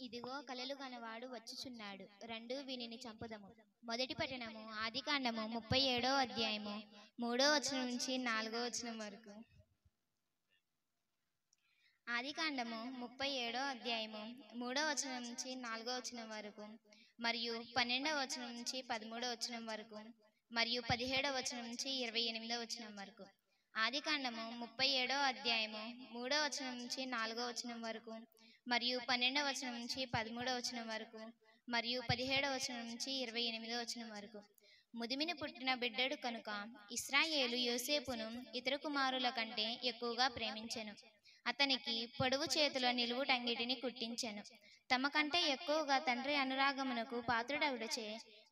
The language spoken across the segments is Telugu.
ఇదిగో కలలు గనవాడు వచ్చుచున్నాడు, రండు వీనిని చంపుదము. మొదటి పట్టణము ఆదికాండము 37వ అధ్యాయము 3వ వచనం నుంచి 4వ వచనం వరకు. ఆదికాండము 37వ అధ్యాయము 3వ వచనం నుంచి 4వ వచనం వరకు, మరియు 12వ వచనం నుంచి 13వ వచనం వరకు, మరియు 17వ వచనం నుంచి 28వ వచనం వరకు. ఆదికాండము 37వ అధ్యాయము 3వ వచనం నుంచి 4వ వచనం వరకు, మరియు 12వ వచనం నుంచి 13వ వచనం వరకు, మరియు 17వ వచనం నుంచి 28వ వచనం వరకు. ముదిమిని పుట్టిన బిడ్డడు కనుక ఇశ్రాయేలు యోసేపును ఇతర కుమారుల కంటే ఎక్కువగా ప్రేమించెను. అతనికి పొడవు చేతిలో నిలువుటంగిటిని కుట్టించెను. తమ కంటే ఎక్కువగా తండ్రి అనురాగమునకు పాత్రుడవుడచే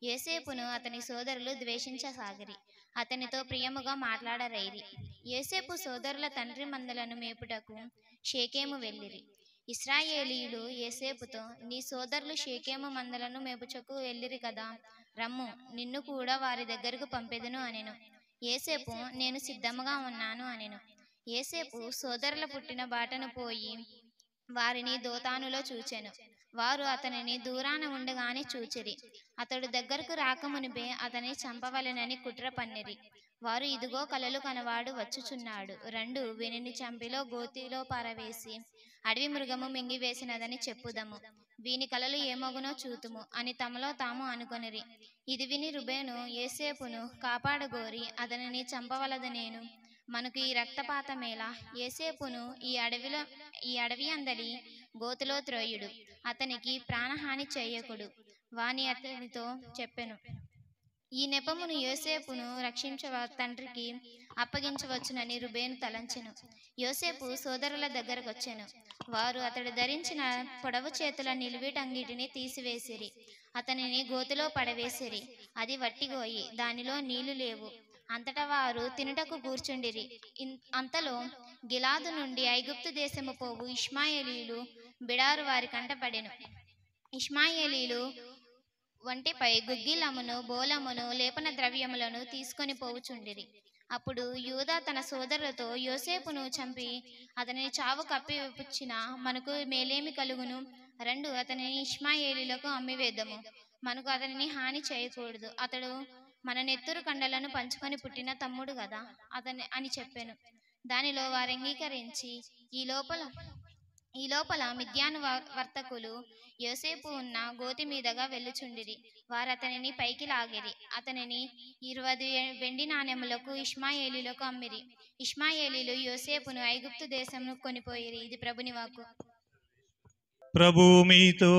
యోసేపును అతని సోదరులు ద్వేషించసాగిరి, అతనితో ప్రియముగా మాట్లాడరైరి. యోసేపు సోదరుల తండ్రి మందలను మేపుటకు షేకెము వెళ్ళిరి. ఇశ్రాయేలీయులు యోసేపుతో, నీ సోదరులు షేకెము మందలను మేపుటకు వెళ్ళిరి కదా, రమ్ము, నిన్ను కూడా వారి దగ్గరకు పంపెదను అనెను. యోసేపు, నేను సిద్ధముగా ఉన్నాను అనెను. యోసేపు సోదరుల పుట్టిన బాటను పోయి వారిని దోతానులో చూచెను. వారు అతనిని దూరాన ఉండగానే చూచిరి. అతడు దగ్గరకు రాకమునిపే అతని చంపవలెనని కుట్ర పన్నిరి. వారు, ఇదిగో కలలు కనవాడు వచ్చుచున్నాడు, రండు వీనిని చంపిలో గోతిలో పారవేసి అడవి మృగము మింగివేసినదని చెప్పుదము. వీని కలలు ఏమగునో చూతుము అని తమలో తాము అనుకొనిరి. ఇది విని రుబేను యోసేపును కాపాడగోరి, అతనిని చంపవలదనేను, మనకు ఈ రక్తపాతమేలా? యోసేపును ఈ అడవి అందలి గోతులో త్రోయుడు, అతనికి ప్రాణహాని చేయకుడు వాని అతనితో చెప్పెను. ఈ నెపమును యోసేపును రక్షించవ తండ్రికి అప్పగించవచ్చునని రుబేను తలంచెను. యోసేపు సోదరుల దగ్గరకు వచ్చెను. వారు అతడు ధరించిన పొడవు చేతుల నిలువిటంగిటిని తీసివేసిరి. అతనిని గోతిలో పడవేసిరి. అది వట్టిగోయి, దానిలో నీళ్లు లేవు. అంతటా వారు తినుటకు కూర్చుండిరి. అంతలో గిలాదు నుండి ఐగుప్తు దేశము పోవు ఇష్మాయేలీయులు బిడారు వారి కంటపడెను. ఇష్మాయేలీయులు వంటిపై గుగ్గిలమును బోలమును లేపన ద్రవ్యములను తీసుకొని పోవుచుండిరి. అప్పుడు యూదా తన సోదరులతో, యోసేపును చంపి అతనిని చావు కప్పిపుచ్చిన మనకు మేలేమి కలుగును? రండు అతనిని ఇష్మాయేలీయులకు అమ్మివేద్దాము, మనకు అతనిని హాని చేయకూడదు. అతడు మన నెత్తురు కండలను పంచుకొని పుట్టిన తమ్ముడు కదా అని చెప్పాను. దానిలో వారు అంగీకరించి ఈ లోపల మిద్యాను వర్తకులు యోసేపు ఉన్న గోతి మీదగా వెళ్ళుచుండిరి. వారు అతనిని పైకి లాగిరి. అతనిని 20 వెండి నాణెములకు ఇష్మాయేలీయులకు అమ్మిరి. ఇష్మాయేలీయులు యోసేపును ఐగుప్తు దేశమును కొనిపోయిరి. ఇది ప్రభుని వాక్కు. ప్రభు మీతో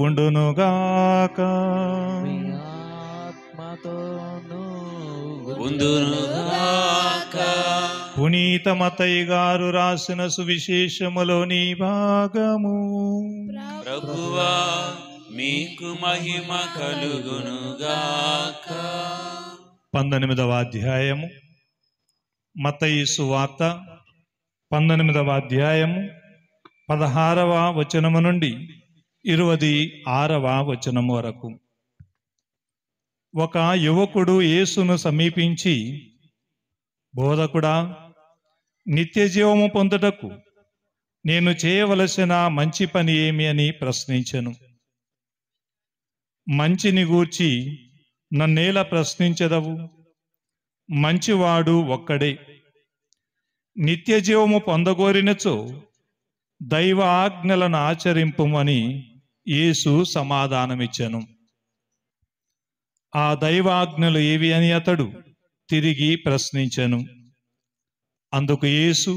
ఉండునుగాక. పునీత మత్తయి గారు రాసిన సువిశేషములోని భాగము. ప్రభువా మీకు మహిమ కలుగునుగాక. 19వ అధ్యాయము మత్తయి సువార్త 19వ అధ్యాయము 16వ వచనము నుండి 26వ వచనము వరకు. ఒక యువకుడు యేసును సమీపించి, బోధకుడా, నిత్య జీవము పొందుటకు నేను చేయవలసిన మంచి పని ఏమి అని ప్రశ్నించెను. మంచిని గూర్చి నన్నేలా ప్రశ్నించెదవు? మంచివాడు ఒక్కడే. నిత్య జీవము పొందగోరినచో దైవ ఆజ్ఞలను ఆచరింపుమని యేసు సమాధానమిచ్చెను. ఆ దైవాజ్ఞలు ఏవి అని అతడు తిరిగి ప్రశ్నించెను. అందుకు యేసు,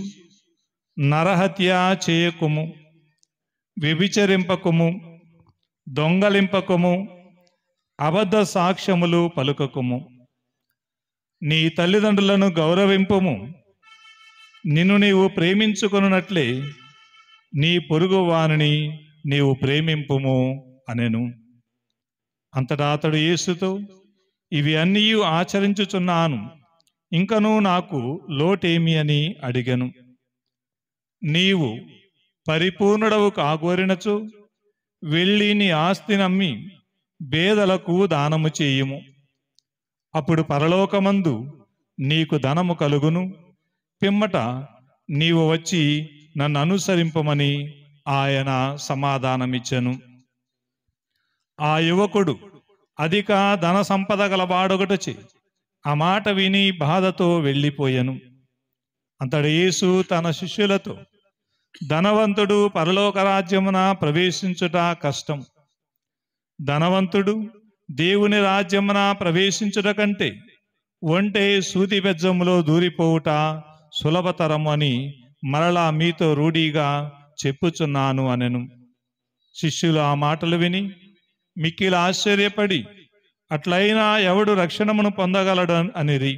నరహత్య చేయకుము, వ్యభిచరింపకుము, దొంగలింపకుము, అబద్ధ సాక్ష్యములు పలుకకుము, నీ తల్లిదండ్రులను గౌరవింపుము, నిన్ను నీవు ప్రేమించుకొనున్నట్లే నీ పొరుగు వానిని నీవు ప్రేమింపుము అనెను. అంతటా అతడు యేసుతో, ఇవి అన్నీ ఆచరించుచున్నాను, ఇంకనూ నాకు లోటేమి అని అడిగెను. నీవు పరిపూర్ణుడవు కాగోరినచో వెళ్ళి నీ ఆస్తి నమ్మి బేదలకు దానము చేయుము, అప్పుడు పరలోకమందు నీకు ధనము కలుగును. పిమ్మట నీవు వచ్చి నన్ను అనుసరింపమని ఆయన సమాధానమిచ్చెను. ఆ యువకుడు అధిక ధన సంపద గలవాడొకటొచ్చి ఆ మాట విని బాధతో వెళ్ళిపోయెను. అంతట యేసు తన శిష్యులతో, ధనవంతుడు పరలోక రాజ్యమున ప్రవేశించుట కష్టం, ధనవంతుడు దేవుని రాజ్యమున ప్రవేశించుట కంటే ఒంటె సూది బెజ్జములో దూరిపోవుట సులభతరం అని మరలా మీతో రూఢిగా చెప్పుచున్నాను అనెను. శిష్యులు ఆ మాటలు విని మిక్కిలి ఆశ్చర్యపడి, అట్లయినా ఎవడు రక్షణమును పొందగలడు అనిరి.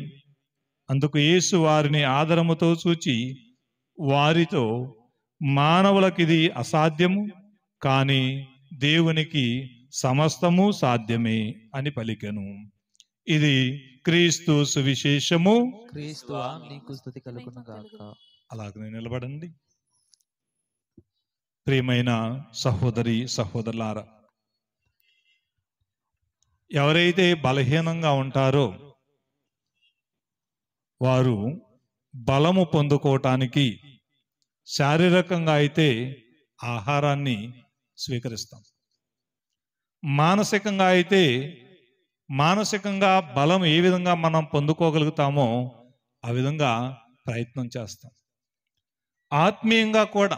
అందుకు యేసు వారిని ఆదరముతో చూచి వారితో, మానవులకిది అసాధ్యము, కానీ దేవునికి సమస్తము సాధ్యమే అని పలికెను. ఇది క్రీస్తు సువిశేషము. క్రీస్తువా నీకు స్తుతి కలుగును గాక. అలాగనే నిలబడండి. ప్రియమైన సహోదరి సహోదరులారా, ఎవరైతే బలహీనంగా ఉంటారో వారు బలము పొందుకోవటానికి శారీరకంగా అయితే ఆహారాన్ని స్వీకరిస్తాం, మానసికంగా అయితే మానసికంగా బలం ఏ విధంగా మనం పొందుకోగలుగుతామో ఆ విధంగా ప్రయత్నం చేస్తాం. ఆత్మీయంగా కూడా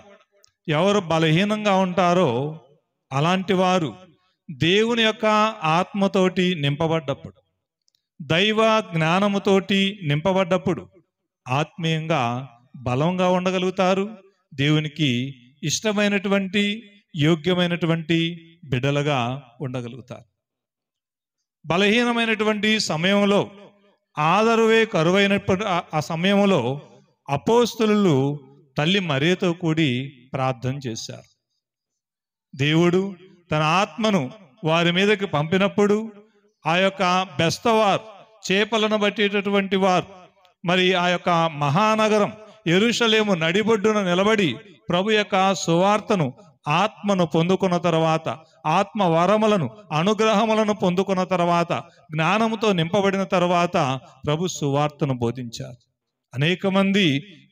ఎవరు బలహీనంగా ఉంటారో అలాంటి వారు దేవుని యొక్క ఆత్మతోటి నింపబడ్డప్పుడు, దైవ జ్ఞానముతోటి నింపబడ్డప్పుడు ఆత్మీయంగా బలంగా ఉండగలుగుతారు. దేవునికి ఇష్టమైనటువంటి యోగ్యమైనటువంటి బిడ్డలుగా ఉండగలుగుతారు. బలహీనమైనటువంటి సమయంలో, ఆదరువే కరువైనప్పుడు ఆ సమయంలో అపోస్తలులు తల్లి మరియతో కూడి ప్రార్థన చేశారు. దేవుడు తన ఆత్మను వారి మీదకి పంపినప్పుడు ఆ యొక్క బెస్తవారు, చేపలను పట్టేటటువంటి వారు, మరి ఆ యొక్క మహానగరం యెరూషలేము నడిబొడ్డున నిలబడి ప్రభు యొక్క సువార్తను, ఆత్మను పొందుకున్న తర్వాత, ఆత్మ వరములను, అనుగ్రహములను పొందుకున్న తర్వాత, జ్ఞానముతో నింపబడిన తర్వాత ప్రభు సువార్తను బోధించారు. అనేక మంది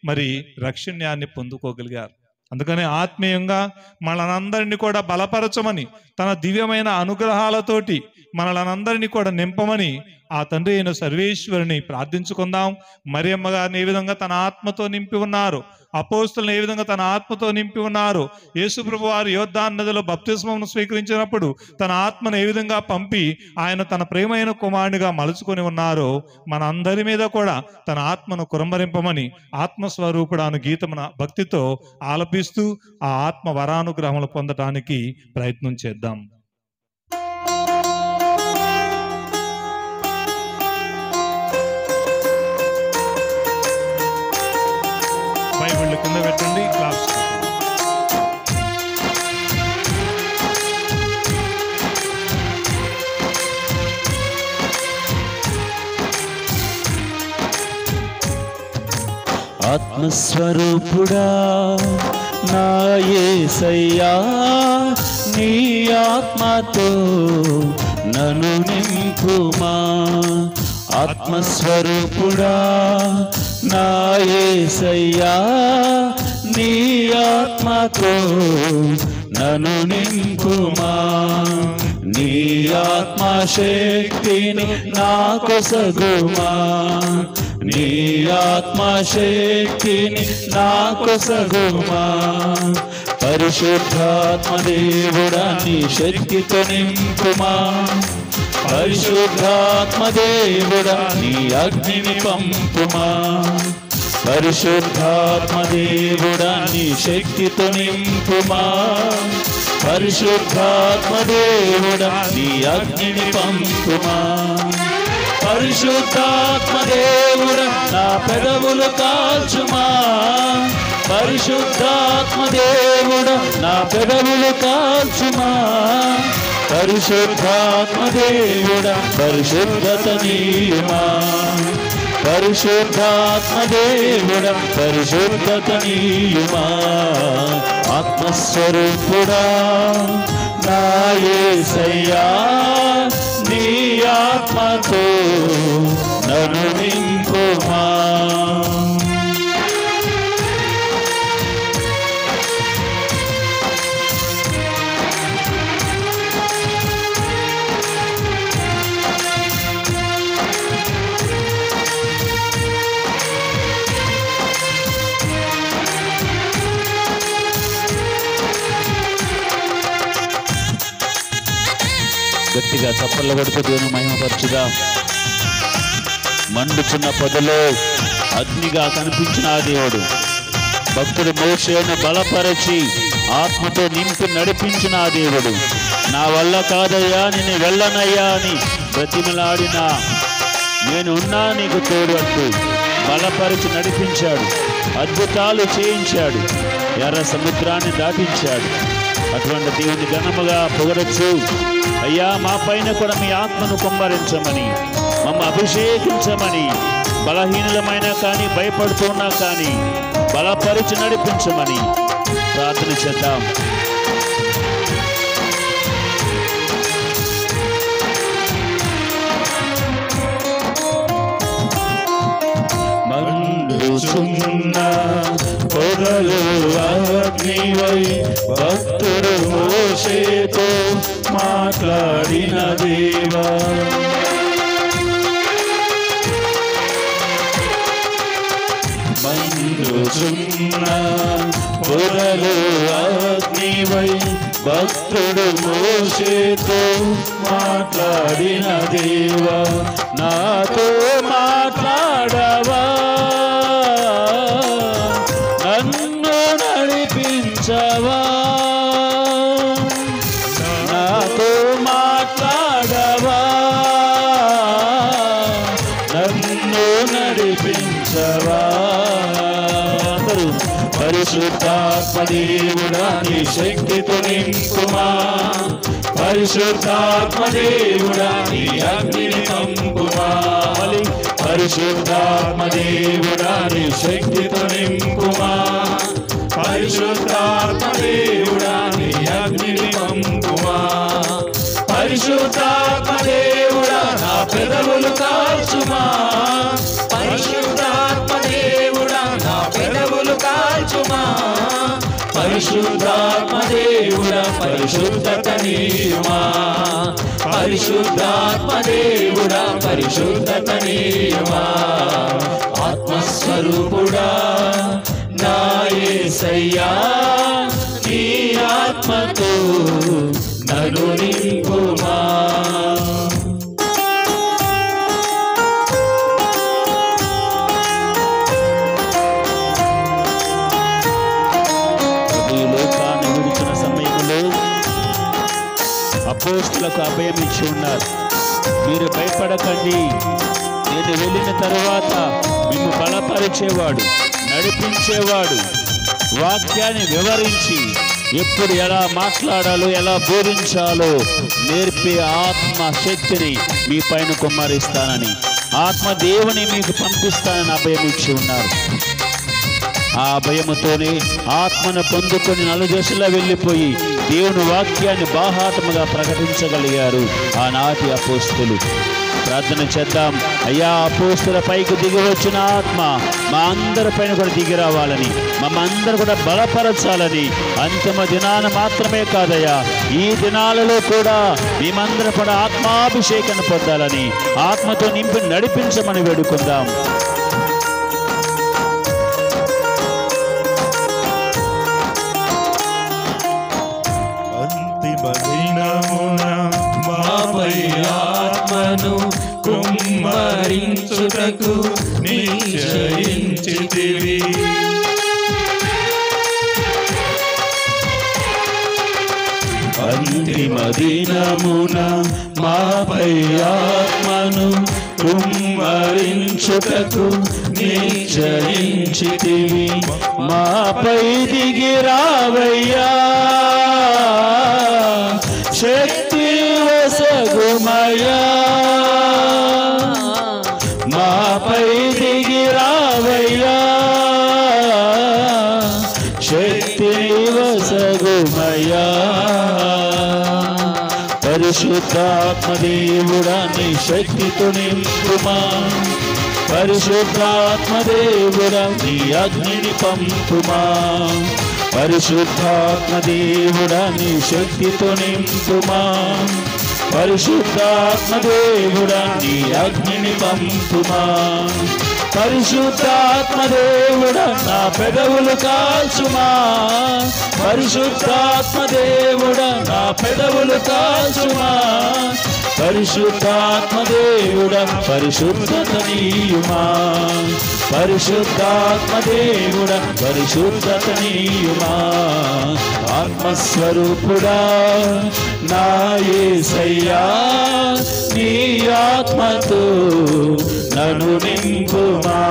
మరి రక్షణ్యాన్ని పొందుకోగలిగారు. అందుకని ఆత్మీయంగా మనలందరినీ కూడా బలపరచమని, తన దివ్యమైన అనుగ్రహాలతోటి మనలందరినీ కూడా నింపమని ఆ తండ్రి అయిన సర్వేశ్వరుని ప్రార్థించుకుందాం. మరియమ్మ గారిని ఏ విధంగా తన ఆత్మతో నింపి ఉన్నారు, అపోస్తులను ఏ విధంగా తన ఆత్మతో నింపి ఉన్నారు, యేసుప్రభు వారు యోర్దాను నదిలో బప్తిస్మమును స్వీకరించినప్పుడు తన ఆత్మను ఏ విధంగా పంపి ఆయన తన ప్రేమైన కుమారునిగా మలుచుకొని ఉన్నారో మన అందరి మీద కూడా తన ఆత్మను కురంభరింపమని ఆత్మస్వరూపుడాను గీతమున భక్తితో ఆలపిస్తూ ఆ ఆత్మ వరానుగ్రహములు పొందటానికి ప్రయత్నం చేద్దాం. బైబిల్ కింద పెట్టండి, క్లాస్ ఆత్మస్వరూపుడా నా యేసయ్యా, నీ ఆత్మతో నన్ను నింపుమా. ఆత్మస్వరూపుడా నా యేసయ్యా, నీ ఆత్మతో నన్ను నింపుమా. నీ ఆత్మశక్తిని నా కొసగుమా, నీ ఆత్మశక్తిని నా కొసగుమా. పరిశుద్ధాత్మ దేవుడా నీ శక్తితో నింపుమా. పరిశుద్ధాత్మ దేవుడా నీ అగ్నిని పంపుమా. పరిశుద్ధాత్మ దేవుడా నీ శక్తితో నింపుమా. పరిశుద్ధాత్మ దేవుడా నీ అగ్నిని పంపుమా. పరిశుద్ధాత్మ దేవుడా నా పెదవులు కాల్చుమా. పరిశుద్ధాత్మ దేవుడా నా పెదవులు కాల్చుమా. పరిశుద్ధాత్మ దేవుడా పరిశుద్ధత నీయుమా. పరిశుద్ధాత్మ దేవుడా పరిశుద్ధత నీయుమా. ఆత్మస్వరూపుడా నా యేసయ్యా, నీ ఆత్మతో నన్ను నింపుమా. గట్టిగా చప్పట్లు కొడుతూ దేవుని మహిమపరచుగా. మండుచున్న పొదలో అగ్నిగా కనిపించిన ఆ దేవుడు భక్తుడు మోషేను బలపరచి ఆత్మతో నింపి నడిపించిన ఆ దేవుడు నా వల్ల కాదయ్యా నేను వెళ్ళనయ్యా అని బ్రతిమలాడిన నేను ఉన్నా నీకు తోడు అంటూ బలపరిచి నడిపించాడు. అద్భుతాలు చేయించాడు. ఎర్ర సముద్రాన్ని దాటించాడు. అటువంటి దేవుని ఘనముగా పొగడచ్చు. అయ్యా మా పైన కూడా మీ ఆత్మను కుమ్మరించమని, మమ్మ అభిషేకించమని, బలహీనులమైనా కానీ భయపడుతున్నా కానీ బలపరిచి నడిపించమని ప్రార్థన చేద్దాం. మండుచున్న పొదలు అగ్నివై భక్తుడు మోషేతో మాట్లాడిన దేవా, మండుచున్న పొదలు అగ్నివై భక్తుడు మోషేతో మాట్లాడిన దేవా, నాతో మాట్లాడవా, నన్ను నడిపించవా, నాతో మాట్లాడవా, నన్ను నడిపించవా. పరిశుద్ధాత్మ దేవుడా నీ శక్తితో నింపుమా, పరిశుద్ధాత్మ దేవుడా నీ అగ్నిని పంపుమా, పరిశుద్ధాత్మ దేవుడా నీ శక్తితో నింపుమా, పరిశుద్ధాత్మ దేవుడా నీ అగ్నిని పంపుమా, పరిశుద్ధాత్మ దేవుడా నా పెదవులు కాల్చుమా, పరిశుద్ధాత్మ దేవుడా నా పెదవులు కాల్చుమా, పరిశుద్ధాత్మ దేవుడా పరిశుద్ధత నీయుమా, పరిశుద్ధాత్మ దేవుడా పరిశుద్ధత నీయుమా. ఆత్మస్వరూపుడా నా యేసయ్యా నీ ఆత్మతో నన్ను నింపుమా. అపోస్తలులకు అభయం ఇచ్చి ఉన్నారు. మీరు భయపడకండి, నేను వెళ్ళిన తరువాత మిమ్ము బలపరిచేవాడు, నడిపించేవాడు, వాక్యాన్ని వివరించి ఎప్పుడు ఎలా మాట్లాడాలో ఎలా బోధించాలో నేర్పే ఆత్మ శక్తిని మీ పైన కుమ్మరిస్తానని, ఆత్మ దేవుని మీకు పంపిస్తానని అభయం ఇచ్చి ఉన్నారు. ఆ భయముతోనే ఆత్మను పొందుకొని నలుదశలా వెళ్ళిపోయి దేవుని వాక్యాన్ని బాహాటముగా ప్రకటించగలిగారు ఆనాటి అపోస్తులు. ప్రార్థన చేద్దాం. అయ్యా అపోస్తుల పైకి దిగి వచ్చిన ఆత్మ మా అందరి పైన కూడా దిగి రావాలని, మమ్మందరూ కూడా బలపరచాలని, అంతిమ దినాన మాత్రమే కాదయ్యా ఈ దినాలలో కూడా మేమందరం కూడా ఆత్మాభిషేకాన్ని పొందాలని, ఆత్మతో నింపి నడిపించమని వేడుకుందాం. మాపై ఆత్మను కుమ్మరించుటకు నిశ్చయించితివి, అంతిమ దినమున మాపై ఆత్మను కుమ్మరించుటకు నిశ్చయించితివి, మాపై దిగిరావయ్యా శక్తి వసగుమయా, మాపై దిగిరావయ్యా శక్తి వసగుమయా. పరిశుద్ధాత్మ దేవుడా నీ శక్తితో నింపుమా, పరిశుద్ధాత్మ దేవుడా నీ అగ్నిని పంపుమా, పరిశుద్ధాత్మ దేవుడా నీ శక్తితో నింపుమా, పరిశుద్ధాత్మ దేవుడా నీ అగ్నిని పంపుమా, పరిశుద్ధాత్మ దేవుడా నా పెదవులు కాల్చుమా, పరిశుద్ధాత్మ దేవుడా నా పెదవులు కాచుమా. పరిశుద్ధాత్మ దేవుడా పరిశుద్ధత నీయుమా. పరిశుద్ధాత్మ దేవుడా పరిశుద్ధత నీయుమా. ఆత్మస్వరూపుడా నా యేసయ్యా, నీ ఆత్మతో నన్ను నింపుమా.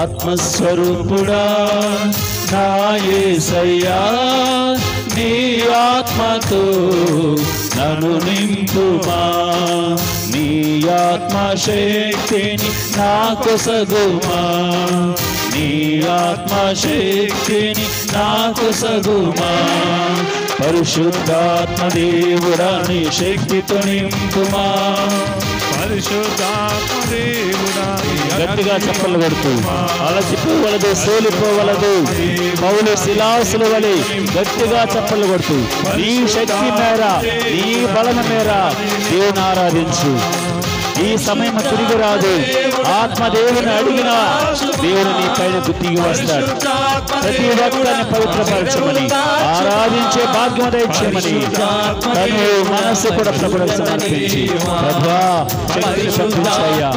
ఆత్మస్వరూపుడా నా యేసయ్యా, నీ ఆత్మతో నన్ను నింపుమా. నీ ఆత్మ శక్తిని నాకు సగుమా. నీ ఆత్మ శక్తిని నాకు సగుమా. పరిశుద్ధాత్మ దేవుడా నీ శక్తితో నింపుమా. పరిశుద్ధాత్మ దేవుడా గట్టిగా చప్పలు కొడుతూ అలసిపోవలదు, సోలిపోవలదు. పౌలు శిలాసుల వలె గట్టిగా చప్పలు కొడుతూ నీ శక్తి మేర, నీ బలం మేర దేవుని ఆరాధించు. ఈ సమయం తిరిగి రాదు. ఆత్మదేవుని అడిగినా దేవుడు నీ పైన దిగి వస్తాడు. ప్రతి ఒక్కరిని పవిత్రపరచమని, ఆరాధించే భాగ్యం దయచేయమని తను మనస్సు కూడా ప్రభువుకు సమర్పించి, ప్రభువా శక్తిని పంపించయ్యా,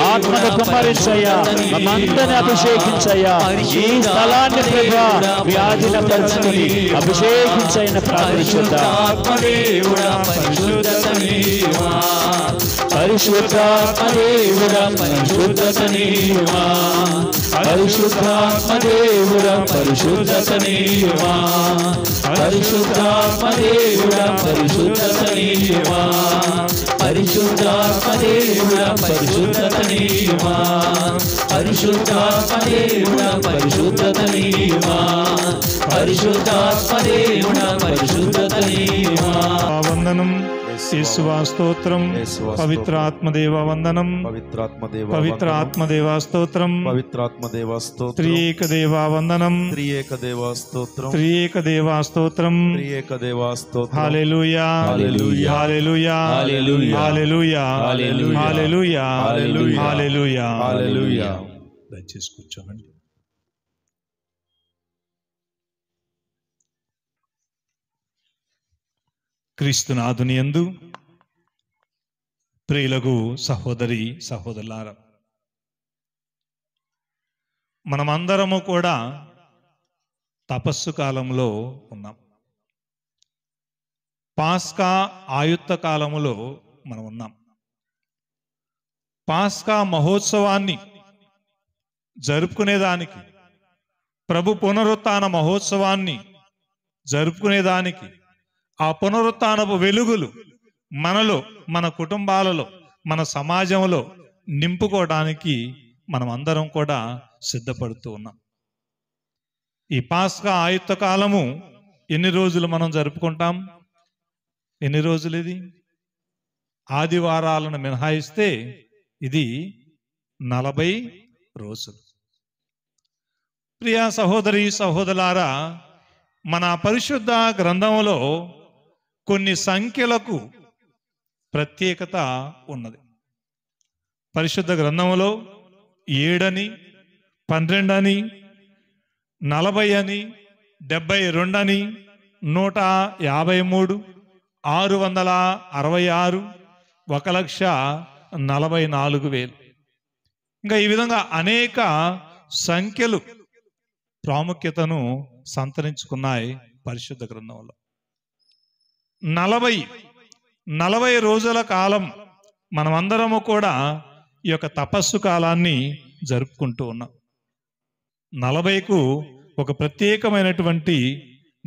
ఆత్మను కుమ్మరించయ్యా, మమ్మందరిని అభిషేకించయ్యా. ఈ స్థలాన్ని ప్రభువా వ్యాధిన పరుచుకుని అభిషేకించైన ప్రార్థించుద్దాం. పరిశుద్ధాత్మ దేవుడా పరిశుద్ధత నీయుమా. పరిశుద్ధాత్మ దేవుడా పరిశుద్ధత నీయుమా. పరిశుద్ధాత్మ దేవుడా పరిశుద్ధత నీయుమా. పరిశుద్ధాత్మ దేవుడా పరిశుద్ధత నీయుమా. పరిశుద్ధాత్మ దేవుడా పరిశుద్ధత నీయుమా. పరిశుద్ధాత్మ దేవుడా పరిశుద్ధత నీయుమా. వందనం. యేసువా స్తోత్రం. పవిత్రాత్మదేవ వందనం. పవిత్రాత్మదేవ స్తోత్రం. పవిత్రాత్మదేవ స్తోత్రం. త్రియేక దేవా వందనం. త్రియేక దేవ స్తోత్రం. త్రియేక దేవా స్తోత్రం. త్రియేక దేవ స్తోత్రం. హల్లెలూయా, హల్లెలూయా, హల్లెలూయా, హల్లెలూయా, హల్లెలూయా, హల్లెలూయా, హల్లెలూయా, హల్లెలూయా, హల్లెలూయా, హల్లెలూయా. దయచేసి కూర్చోండి. క్రీస్తునాథుని యందు ప్రియులకు సహోదరి సహోదరులారా, మనమందరము కూడా తపస్సు కాలంలో ఉన్నాం. పాస్కా ఆయుత్త కాలములో మనం ఉన్నాం. పాస్కా మహోత్సవాన్ని జరుపుకునేదానికి, ప్రభు పునరుత్థాన మహోత్సవాన్ని జరుపుకునేదానికి, ఆ పునరుత్థానపు వెలుగులు మనలో, మన కుటుంబాలలో, మన సమాజంలో నింపుకోవడానికి మనం అందరం కూడా సిద్ధపడుతూ ఉన్నాం. ఈ పాస్కా ఆయుత్త కాలము ఎన్ని రోజులు మనం జరుపుకుంటాం? ఎన్ని రోజులు ఇది? ఆదివారాలను మినహాయిస్తే ఇది 40 రోజులు. ప్రియా సహోదరి సహోదరులారా, మన పరిశుద్ధ గ్రంథంలో కొన్ని సంఖ్యలకు ప్రత్యేకత ఉన్నది. పరిశుద్ధ గ్రంథంలో 7 అని, 12 అని, 40 అని, 72 అని, 153, 666, 1,44,000, ఇంకా ఈ విధంగా అనేక సంఖ్యలు ప్రాముఖ్యతను సంతరించుకున్నాయి పరిశుద్ధ గ్రంథంలో. 40 రోజుల కాలం మనమందరము కూడా ఈ యొక్క తపస్సు కాలాన్ని జరుపుకుంటూ ఉన్నాం. 40కు ఒక ప్రత్యేకమైనటువంటి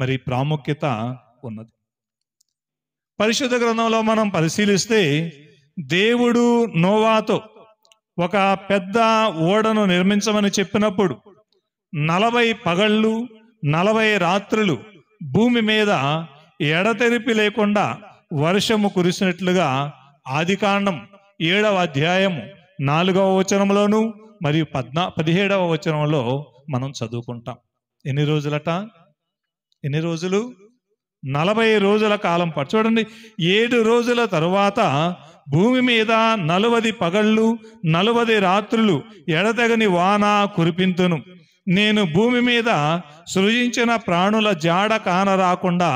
మరి ప్రాముఖ్యత ఉన్నది. పరిశుద్ధ గ్రంథంలో మనం పరిశీలిస్తే దేవుడు నోవాతో ఒక పెద్ద ఓడను నిర్మించమని చెప్పినప్పుడు 40 పగళ్ళు 40 రాత్రులు భూమి మీద ఎడతెరిపి లేకుండా వర్షము కురిసినట్లుగా ఆదికాండం 7వ అధ్యాయము 4వ వచనంలోను మరియు 17వ వచనంలో మనం చదువుకుంటాం. ఎన్ని రోజులట? ఎన్ని రోజులు? 40 రోజుల కాలం పాటు. చూడండి, 7 రోజుల తరువాత భూమి మీద 40 పగళ్ళు 40 రాత్రులు ఎడతెగని వాన కురిపింతును. నేను భూమి మీద సృజించిన ప్రాణుల జాడ కానరాకుండా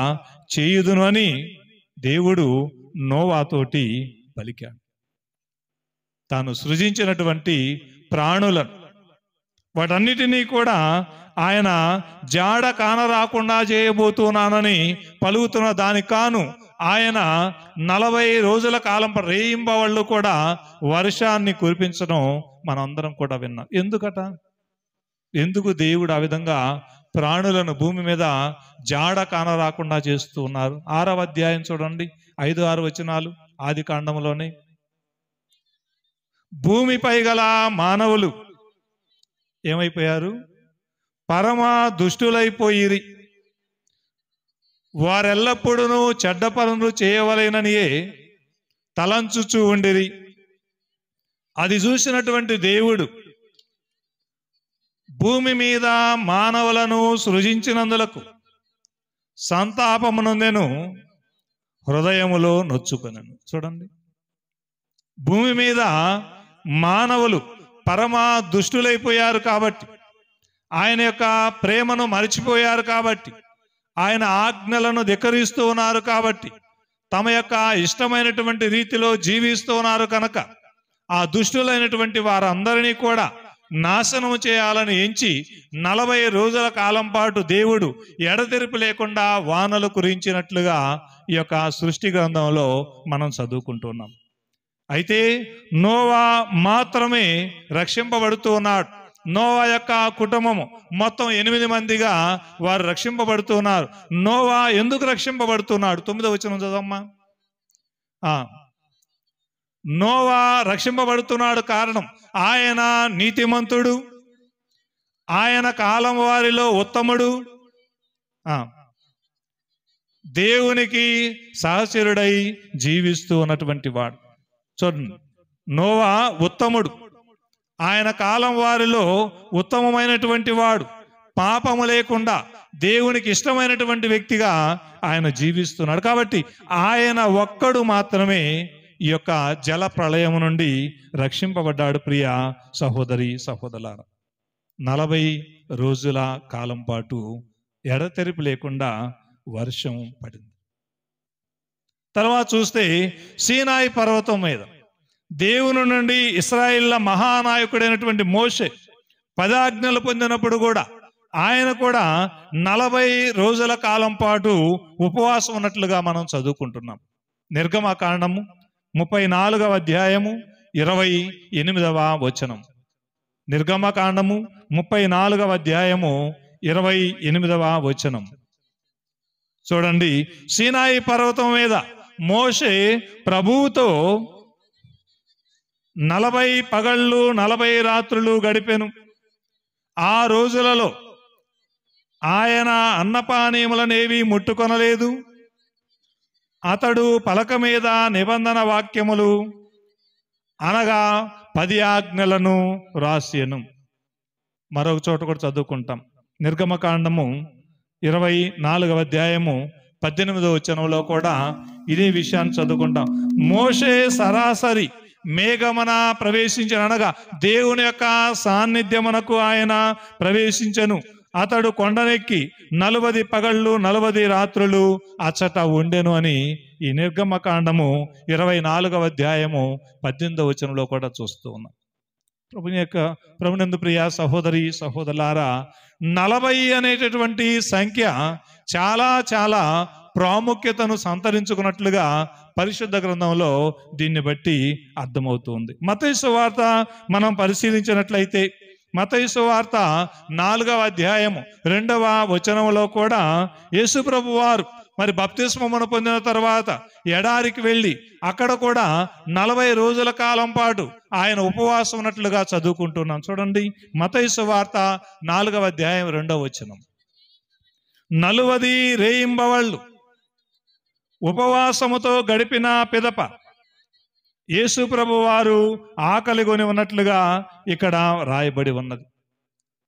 చేయుదును అని దేవుడు నోవాతోటి పలికాడు. తాను సృజించినటువంటి ప్రాణులను వాటన్నిటినీ కూడా ఆయన జాడ కానరాకుండా చేయబోతున్నానని పలుకుతున్న దానికి కాను ఆయన 40 రోజుల కాలం రేయింబవళ్ళు కూడా వర్షాన్ని కురిపించడం మనందరం కూడా విన్నాం. ఎందుకు దేవుడు ఆ విధంగా ప్రాణులను భూమి మీద జాడ కానరాకుండా చేస్తూ ఉన్నారు? 6వ అధ్యాయం చూడండి, 5-6 వచనాలు ఆది కాండంలోనే. భూమిపై గల మానవులు ఏమైపోయారు? పరమ దుష్టులైపోయిరి. వారెల్లప్పుడూ చెడ్డ పనులు చేయవలెననియే తలంచుచూ ఉండిరి. అది చూసినటువంటి దేవుడు భూమి మీద మానవులను సృజించినందులకు సంతాపమునందెను, హృదయములో నొచ్చుకొనెను. చూడండి, భూమి మీద మానవులు పరమ దుష్టులైపోయారు కాబట్టి, ఆయన యొక్క ప్రేమను మరిచిపోయారు కాబట్టి, ఆయన ఆజ్ఞలను ధిక్కరిస్తూ ఉన్నారు కాబట్టి, తమ యొక్క ఇష్టమైనటువంటి రీతిలో జీవిస్తూ ఉన్నారు కనుక ఆ దుష్టులైనటువంటి వారందరినీ కూడా నాశనం చేయాలని ఎంచి 40 రోజుల కాలం పాటు దేవుడు ఎడతెరిపి లేకుండా వానలు కురించినట్లుగా ఈ యొక్క సృష్టి గ్రంథంలో మనం చదువుకుంటున్నాం. అయితే నోవా మాత్రమే రక్షింపబడుతూ ఉన్నాడు. నోవా యొక్క కుటుంబము మొత్తం 8 మందిగా వారు రక్షింపబడుతున్నారు. నోవా ఎందుకు రక్షింపబడుతున్నాడు? 9వ వచనం చదవమ్మా. నోవా రక్షింపబడుతున్నాడు కారణం ఆయన నీతిమంతుడు, ఆయన కాలం వారిలో ఉత్తముడు, దేవునికి సహచరుడై జీవిస్తూ ఉన్నటువంటి వాడు. చూడండి, నోవా ఉత్తముడు, ఆయన కాలం వారిలో ఉత్తమమైనటువంటి వాడు, పాపము లేకుండా దేవునికి ఇష్టమైనటువంటి వ్యక్తిగా ఆయన జీవిస్తున్నాడు. కాబట్టి ఆయన ఒక్కడు మాత్రమే ఈ యొక్క జల ప్రళయం నుండి రక్షింపబడ్డాడు. ప్రియ సహోదరి సహోదరులారా, 40 రోజుల కాలం పాటు ఎడతెరిపి లేకుండా వర్షం పడింది. తర్వాత చూస్తే సీనాయి పర్వతం మీద దేవుని నుండి ఇశ్రాయేళ్ల మహానాయకుడైనటువంటి మోషే 10 ఆజ్ఞలు పొందినప్పుడు కూడా ఆయన కూడా 40 రోజుల కాలం పాటు ఉపవాసం ఉన్నట్లుగా మనం చదువుకుంటున్నాం. నిర్గమకాండము 34వ అధ్యాయము 28వ వచనం. నిర్గమకాండము 34వ అధ్యాయము 28వ వచనం చూడండి. సీనాయి పర్వతం మీద మోషే ప్రభువుతో 40 పగళ్ళు 40 రాత్రులు గడిపెను. ఆ రోజులలో ఆయన అన్నపానీయములనేవి ముట్టుకొనలేదు. అతడు పలక మీద నిబంధన వాక్యములు అనగా 10 ఆజ్ఞలను రాసెను. మరొక చోట కూడా చదువుకుంటాం. నిర్గమకాండము 24వ అధ్యాయము 18వ వచనంలో కూడా ఇదే విషయాన్ని చదువుకుంటాం. మోషే సరాసరి మేఘమున ప్రవేశించను, అనగా దేవుని యొక్క సాన్నిధ్యమునకు ఆయన ప్రవేశించెను. అతడు కొండనెక్కి 40 పగళ్ళు 40 రాత్రులు అచ్చట ఉండెను అని ఈ నిర్గమకాండము 24వ అధ్యాయము 18వ వచనంలో కూడా చూస్తూ ఉన్నాం. ప్రభునందు ప్రియ సహోదరి సహోదరులారా, 40 అనేటటువంటి సంఖ్య చాలా చాలా ప్రాముఖ్యతను సంతరించుకున్నట్లుగా పరిశుద్ధ గ్రంథంలో దీన్ని బట్టి అర్థమవుతుంది. మత్తయి సువార్త మనం పరిశీలించినట్లయితే మత్తయి సువార్త 4వ అధ్యాయము 2వ వచనంలో కూడా యేసుప్రభు వారు మరి బప్తిస్మమును పొందిన తర్వాత ఎడారికి వెళ్ళి అక్కడ కూడా 40 రోజుల కాలం పాటు ఆయన ఉపవాసం ఉన్నట్లుగా చదువుకుంటున్నాం. చూడండి, మత్తయి సువార్త 4వ అధ్యాయం 2వ వచనం. 40 రేయింబవళ్ళు ఉపవాసముతో గడిపిన పిదప యేసు ప్రభు వారు ఆకలి కొని ఉన్నట్లుగా ఇక్కడ రాయబడి ఉన్నది.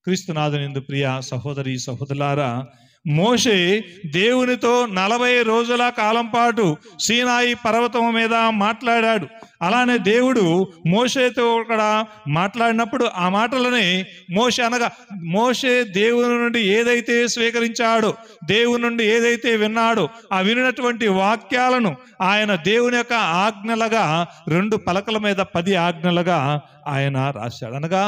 క్రీస్తునాథునిందు ప్రియ సహోదరి సహోదరులారా, మోషే దేవునితో 40 రోజుల కాలం పాటు సీనాయి పర్వతం మీద మాట్లాడాడు. అలానే దేవుడు మోషేతో కూడా మాట్లాడినప్పుడు ఆ మాటలని మోషే దేవుని నుండి ఏదైతే స్వీకరించాడో, దేవుని నుండి ఏదైతే విన్నాడో, ఆ వినినటువంటి వాక్యాలను ఆయన దేవుని యొక్క ఆజ్ఞలుగా 2 పలకల మీద 10 ఆజ్ఞలుగా ఆయన రాశాడు. అనగా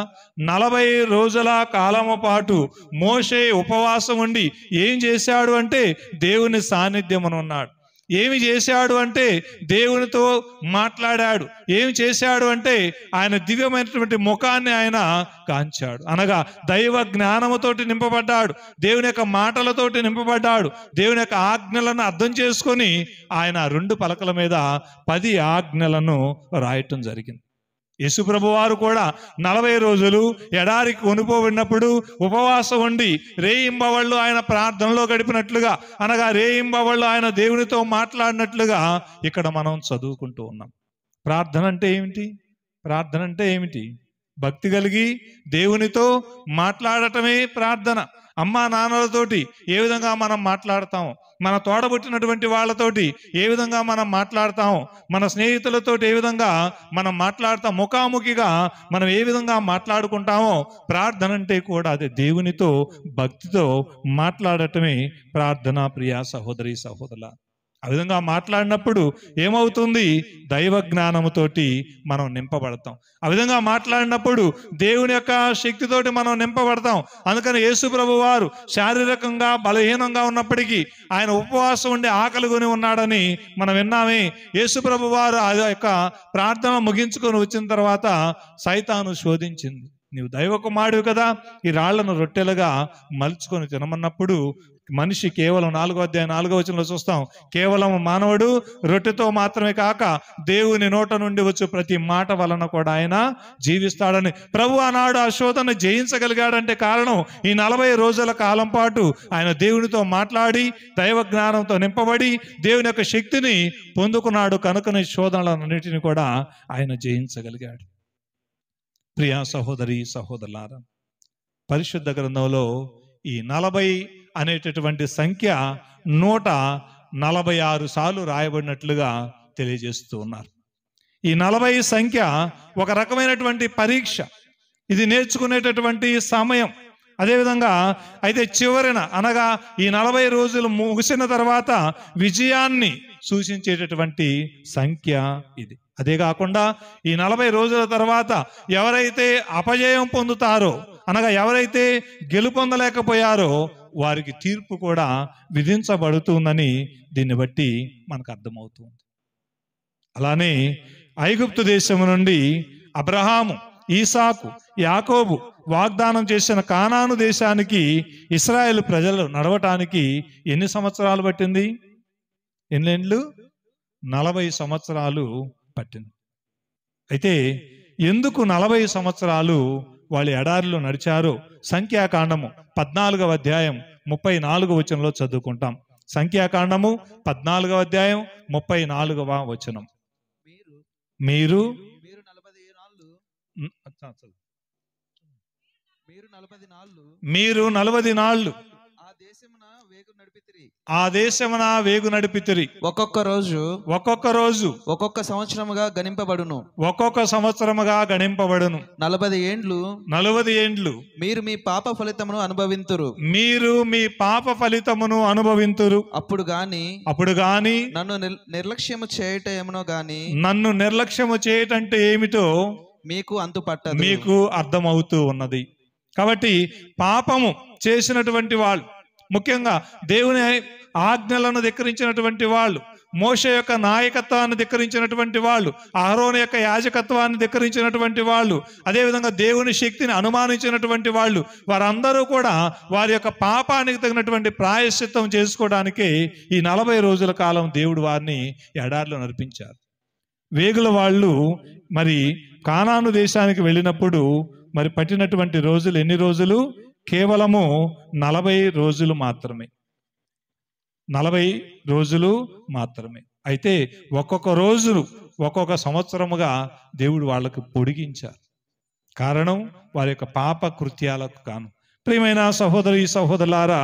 40 రోజుల కాలము పాటు మోషే ఉపవాసం ఉండి ఏం చేశాడు అంటే దేవుని సాన్నిధ్యమున ఉన్నాడు. ఏమి చేశాడు అంటే దేవునితో మాట్లాడాడు. ఏమి చేశాడు అంటే ఆయన దివ్యమైనటువంటి ముఖాన్ని ఆయన కాంచాడు. అనగా దైవ జ్ఞానముతోటి నింపబడ్డాడు, దేవుని యొక్క మాటలతోటి నింపబడ్డాడు. దేవుని యొక్క ఆజ్ఞలను అర్థం చేసుకొని ఆయన 2 పలకల మీద 10 ఆజ్ఞలను రాయటం జరిగింది. యేసుప్రభు వారు కూడా 40 రోజులు ఎడారికి కొనుపోబడినప్పుడు ఉపవాసం ఉండి రేయింబవళ్ళు ఆయన ప్రార్థనలో గడిపినట్లుగా, అనగా రేయింబవళ్ళు ఆయన దేవునితో మాట్లాడినట్లుగా ఇక్కడ మనం చదువుకుంటూ ఉన్నాం. ప్రార్థన అంటే ఏమిటి? ప్రార్థన అంటే ఏమిటి? భక్తి కలిగి దేవునితో మాట్లాడటమే ప్రార్థన. అమ్మా నాన్నలతోటి ఏ విధంగా మనం మాట్లాడతాము, మన తోడబుట్టినటువంటి వాళ్ళతోటి ఏ విధంగా మనం మాట్లాడతాము, మన స్నేహితులతోటి ఏ విధంగా మనం మాట్లాడతాం, ముఖాముఖిగా మనం ఏ విధంగా మాట్లాడుకుంటామో, ప్రార్థన అంటే కూడా అదే దేవునితో భక్తితో మాట్లాడటమే ప్రార్థన. ప్రియ సహోదరి సహోదరుల, ఆ విధంగా మాట్లాడినప్పుడు ఏమవుతుంది? దైవ జ్ఞానముతోటి మనం నింపబడతాం. ఆ విధంగా మాట్లాడినప్పుడు దేవుని యొక్క శక్తితోటి మనం నింపబడతాం. అందుకని యేసు ప్రభు వారు శారీరకంగా బలహీనంగా ఉన్నప్పటికీ ఆయన ఉపవాసం ఉండి ఆకలి కొని ఉన్నాడని మనం విన్నామే. యేసు ప్రభు వారు ఆ యొక్క ప్రార్థన ముగించుకొని వచ్చిన తర్వాత సైతాను శోధించింది. నీవు దైవ కుమారుడివి కదా, ఈ రాళ్లను రొట్టెలుగా మలుచుకొని తినమన్నప్పుడు మనిషి కేవలం 4వ అధ్యాయం 4వ వచనంలో చూస్తాం, కేవలం మానవుడు రొట్టెతో మాత్రమే కాక దేవుని నోట నుండి వచ్చే ప్రతి మాట వలన కూడా ఆయన జీవిస్తాడని ప్రభు ఆనాడు ఆ శోధన జయించగలిగాడంటే కారణం ఈ 40 రోజుల కాలం పాటు ఆయన దేవునితో మాట్లాడి దైవ జ్ఞానంతో నింపబడి దేవుని యొక్క శక్తిని పొందుకున్నాడు. కనుకనే శోధనలన్నిటిని కూడా ఆయన జయించగలిగాడు. ప్రియా సహోదరి సహోదరులారా, పరిశుద్ధ గ్రంథంలో ఈ 40 అనేటటువంటి సంఖ్య 146 సార్లు రాయబడినట్లుగా తెలియజేస్తూ ఉన్నారు. ఈ 40 సంఖ్య ఒక రకమైనటువంటి పరీక్ష, ఇది నేర్చుకునేటటువంటి సమయం. అదేవిధంగా అయితే చివరిన అనగా ఈ 40 రోజులు ముగిసిన తర్వాత విజయాన్ని సూచించేటటువంటి సంఖ్య ఇది. అదే కాకుండా ఈ 40 రోజుల తర్వాత ఎవరైతే అపజయం పొందుతారో, అనగా ఎవరైతే గెలుపొందలేకపోయారో వారికి తీర్పు కూడా విధించబడుతుందని దీన్ని బట్టి మనకు అర్థమవుతుంది. అలానే ఐగుప్తు దేశము నుండి అబ్రహాము, ఈసాకు, యాకోబు వాగ్దానం చేసిన కానాను దేశానికి ఇశ్రాయేలు ప్రజలు నడవటానికి ఎన్ని సంవత్సరాలు పట్టింది? ఎన్నేండ్లు? 40 సంవత్సరాలు పట్టింది. అయితే ఎందుకు 40 సంవత్సరాలు వాళ్ళు ఎడారిలో నడిచారో సంఖ్యాకాండము 14వ అధ్యాయం 34వ వచనంలో చదువుకుంటాం. సంఖ్యాకాండము 14వ అధ్యాయం 34వ వచనం. మీరు 40 నాళ్ళు ఆ దేశమున వేగు నడిపితిరి. ఒక్కొక్క రోజు ఒక్కొక్క సంవత్సరముగా గణింపబడును. 40 ఏండ్లు మీరు మీ పాప ఫలితమును అనుభవింతురు. అప్పుడు గాని నన్ను నిర్లక్ష్యము చేయటంటే ఏమిటో మీకు అంతుపట్టదు, మీకు అర్థమవుతూ ఉన్నది. కాబట్టి పాపము చేసినటువంటి వాళ్ళు, ముఖ్యంగా దేవుని ఆజ్ఞలను ధిక్కరించినటువంటి వాళ్ళు, మోషే యొక్క నాయకత్వాన్ని ధిక్కరించినటువంటి వాళ్ళు, అహరోను యొక్క యాజకత్వాన్ని ధిక్కరించినటువంటి వాళ్ళు, అదేవిధంగా దేవుని శక్తిని అనుమానించినటువంటి వాళ్ళు, వారందరూ కూడా వారి యొక్క పాపానికి తగినటువంటి ప్రాయశ్చిత్తం చేసుకోవడానికి ఈ 40 రోజుల కాలం దేవుడు వారిని ఎడారిలో నడిపించారు. వేగుల వాళ్ళు మరి కానాను దేశానికి వెళ్ళినప్పుడు మరి పట్టినటువంటి రోజులు ఎన్ని రోజులు? కేవలము 40 రోజులు మాత్రమే. 40 రోజులు మాత్రమే. అయితే ఒక్కొక్క రోజు ఒక్కొక్క సంవత్సరముగా దేవుడు వాళ్ళకు పొడిగించారు. కారణం వారి యొక్క పాప కృత్యాలకు కాను. ప్రియమైన సహోదరి సహోదరులారా,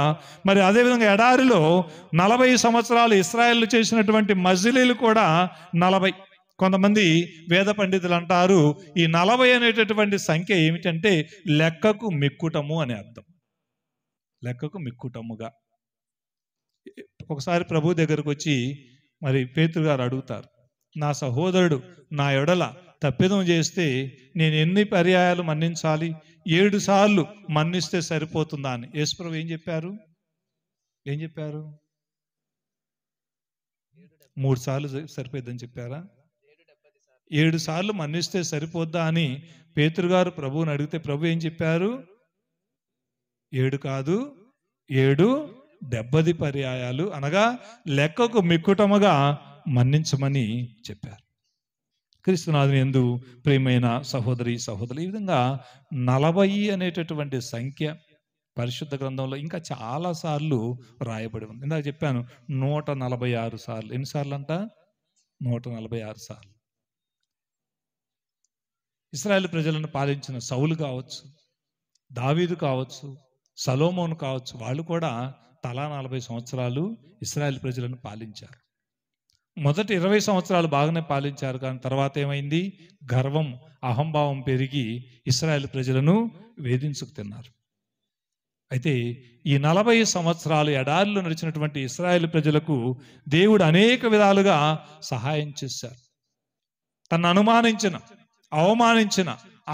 మరి అదేవిధంగా ఎడారిలో 40 సంవత్సరాలు ఇశ్రాయేలు చేసినటువంటి మజిలీలు కూడా 40. కొంతమంది వేద పండితులు అంటారు ఈ 40 అనేటటువంటి సంఖ్య ఏమిటంటే లెక్కకు మిక్కుటము అని అర్థం. లెక్కకు మిక్కుటముగా. ఒకసారి ప్రభు దగ్గరకు వచ్చి మరి పేతురు గారు అడుగుతారు, నా సహోదరుడు నా ఎడల తప్పిదం చేస్తే నేను ఎన్ని పర్యాయాలు మన్నించాలి? 7 సార్లు మన్నిస్తే సరిపోతుందా అని. యేసుప్రభు ఏం చెప్పారు? 3 సార్లు సరిపోద్దని చెప్పారా? 7 సార్లు మన్నిస్తే సరిపోద్దా అని పేతురు గారు ప్రభువుని అడిగితే ప్రభు ఏం చెప్పారు? 7 కాదు 70 పర్యాయాలు, అనగా లెక్కకు మిక్కుటముగా మన్నించమని చెప్పారు. క్రీస్తునాథుని యందు ప్రియమైన సహోదరి సహోదరులు, ఈ విధంగా 40 అనేటటువంటి సంఖ్య పరిశుద్ధ గ్రంథంలో ఇంకా చాలా సార్లు రాయబడి ఉంది. ఇందాక చెప్పాను 146 సార్లు. ఎన్నిసార్లు అంట? 146 సార్లు. ఇశ్రాయేలు ప్రజలను పాలించిన సౌలు కావచ్చు, దావీదు కావచ్చు, సలోమోను కావచ్చు, వాళ్ళు కూడా తలా 40 సంవత్సరాలు ఇశ్రాయేలు ప్రజలను పాలించారు. మొదటి 20 సంవత్సరాలు బాగానే పాలించారు, కానీ తర్వాత ఏమైంది? గర్వం, అహంభావం పెరిగి ఇశ్రాయేలు ప్రజలను వేధించుకు తిన్నారు. అయితే ఈ 40 సంవత్సరాలు ఎడారిలో నడిచినటువంటి ఇశ్రాయేలు ప్రజలకు దేవుడు అనేక విధాలుగా సహాయం చేశారు. తను అనుమానించిన, అవమానించిన,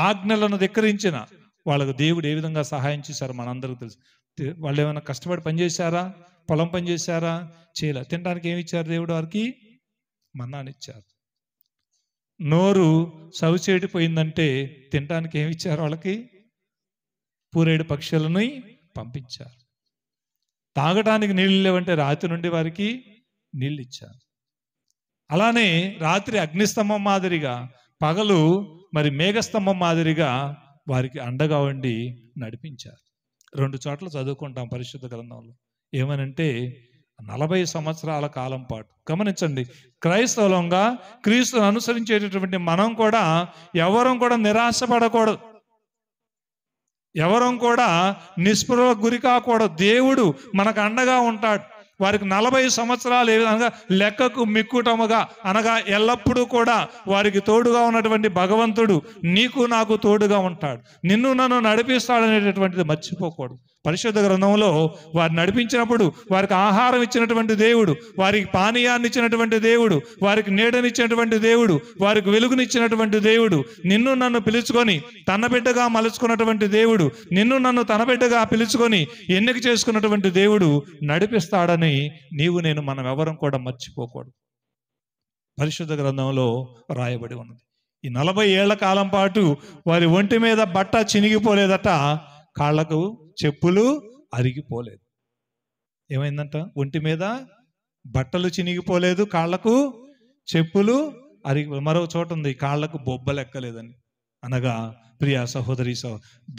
ఆజ్ఞలను ధిక్కరించిన వాళ్ళకు దేవుడు ఏ విధంగా సహాయం చేశారు మనందరికీ తెలుసు. వాళ్ళు ఏమైనా కష్టపడి పనిచేశారా? పొలం పనిచేశారా? చేయలే. తినడానికి ఏమి ఇచ్చారు? దేవుడు వారికి మన్నానిచ్చారు. నోరు సవిచేడిపోయిందంటే తినడానికి ఏమి ఇచ్చారు? వాళ్ళకి పూరేడు పక్షులని పంపించారు. తాగటానికి నీళ్ళు లేవంటే రాత్రి నుండి వారికి నీళ్ళు ఇచ్చారు. అలానే రాత్రి అగ్నిస్తంభం మాదిరిగా, పగలు మరి మేఘస్తంభం మాదిరిగా వారికి అండగా ఉండి నడిపించారు. 2 చోట్ల చదువుకుంటాం పరిశుద్ధ గ్రంథంలో. ఏమనంటే 40 సంవత్సరాల కాలం పాటు. గమనించండి, క్రైస్తవులంగా క్రీస్తును అనుసరించేటటువంటి మనం కూడా ఎవరం కూడా నిరాశపడకూడదు, ఎవరం కూడా నిస్పృహకు గురి కాకూడదు. దేవుడు మనకు అండగా ఉంటాడు. వారికి 40 సంవత్సరాలు ఏ విధంగా లెక్కకు మిక్కుటముగా, అనగా ఎల్లప్పుడూ కూడా వారికి తోడుగా ఉన్నటువంటి భగవంతుడు నీకు నాకు తోడుగా ఉంటాడు, నిన్ను నన్ను నడిపిస్తాడనేటటువంటిది మర్చిపోకూడదు. పరిశుద్ధ గ్రంథంలో వారు నడిపించినప్పుడు వారికి ఆహారం ఇచ్చినటువంటి దేవుడు, వారికి పానీయాన్ని ఇచ్చినటువంటి దేవుడు, వారికి నీడనిచ్చినటువంటి దేవుడు, వారికి వెలుగునిచ్చినటువంటి దేవుడు, నిన్ను నన్ను పిలుచుకొని తన బిడ్డగా మలుచుకున్నటువంటి దేవుడు, నిన్ను నన్ను తన బిడ్డగా పిలుచుకొని ఎన్నిక చేసుకున్నటువంటి దేవుడు నడిపిస్తాడని నీవు నేను మనం ఎవరం కూడా మర్చిపోకూడదు. పరిశుద్ధ గ్రంథంలో రాయబడి ఉన్నది. ఈ 40 ఏళ్ల కాలం పాటు వారి ఒంటి మీద బట్ట చినిగిపోలేదట, కాళ్లకు చెప్పులు అరిగిపోలేదు. ఏమైందంట? ఒంటి మీద బట్టలు చినిగిపోలేదు, కాళ్లకు చెప్పులు అరిగి. మరో చోట ఉంది కాళ్లకు బొబ్బలెక్కలేదని. అనగా ప్రియ సహోదరి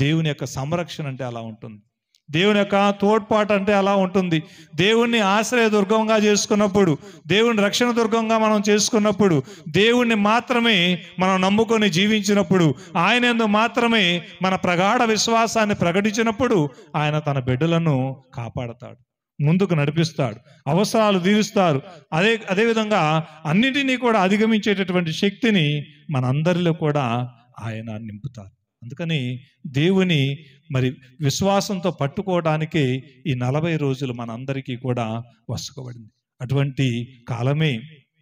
దేవుని యొక్క సంరక్షణ అంటే అలా ఉంటుంది. దేవుని యొక్క తోడ్పాటు అంటే అలా ఉంటుంది. దేవుణ్ణి ఆశ్రయ దుర్గంగా చేసుకున్నప్పుడు, దేవుని రక్షణ దుర్గంగా మనం చేసుకున్నప్పుడు, దేవుణ్ణి మాత్రమే మనం నమ్ముకొని జీవించినప్పుడు, ఆయన యందు మాత్రమే మన ప్రగాఢ విశ్వాసాన్ని ప్రకటించినప్పుడు ఆయన తన బిడ్డలను కాపాడతాడు, ముందుకు నడిపిస్తాడు, అవసరాలు తీరుస్తాడు. అదేవిధంగా అన్నిటినీ కూడా అధిగమించేటటువంటి శక్తిని మనందరిలో కూడా ఆయన నింపుతారు. అందుకని దేవుని మరి విశ్వాసంతో పట్టుకోవడానికి ఈ 40 రోజులు మనందరికీ కూడా వసుకోబడింది. అటువంటి కాలమే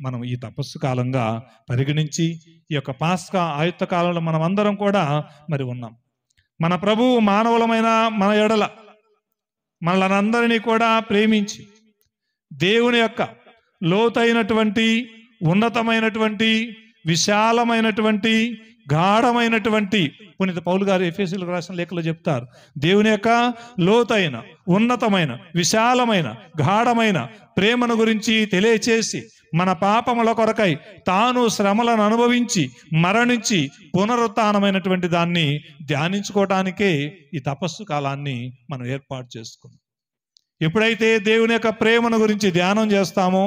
మనం ఈ తపస్సు కాలంగా పరిగణించి ఈ యొక్క పాస్కా ఆయుత్త కాలంలో మనం అందరం కూడా మరి ఉన్నాం. మన ప్రభువు మానవులమైన మన ఎడల మనలందరినీ కూడా ప్రేమించి దేవుని యొక్క లోతైనటువంటి, ఉన్నతమైనటువంటి, విశాలమైనటువంటి, గాఢమైనటువంటి, పునీత పౌలు గారు ఎఫెసీయులకు రాసిన లేఖలో చెప్తారు, దేవుని యొక్క లోతైన, ఉన్నతమైన, విశాలమైన, గాఢమైన ప్రేమను గురించి తెలియచేసి మన పాపముల కొరకై తాను శ్రమలను అనుభవించి మరణించి పునరుత్థానమైనటువంటి దాన్ని ధ్యానించుకోవటానికే ఈ తపస్సు కాలాన్ని మనం ఏర్పాటు చేసుకున్నాం. ఎప్పుడైతే దేవుని యొక్క ప్రేమను గురించి ధ్యానం చేస్తామో,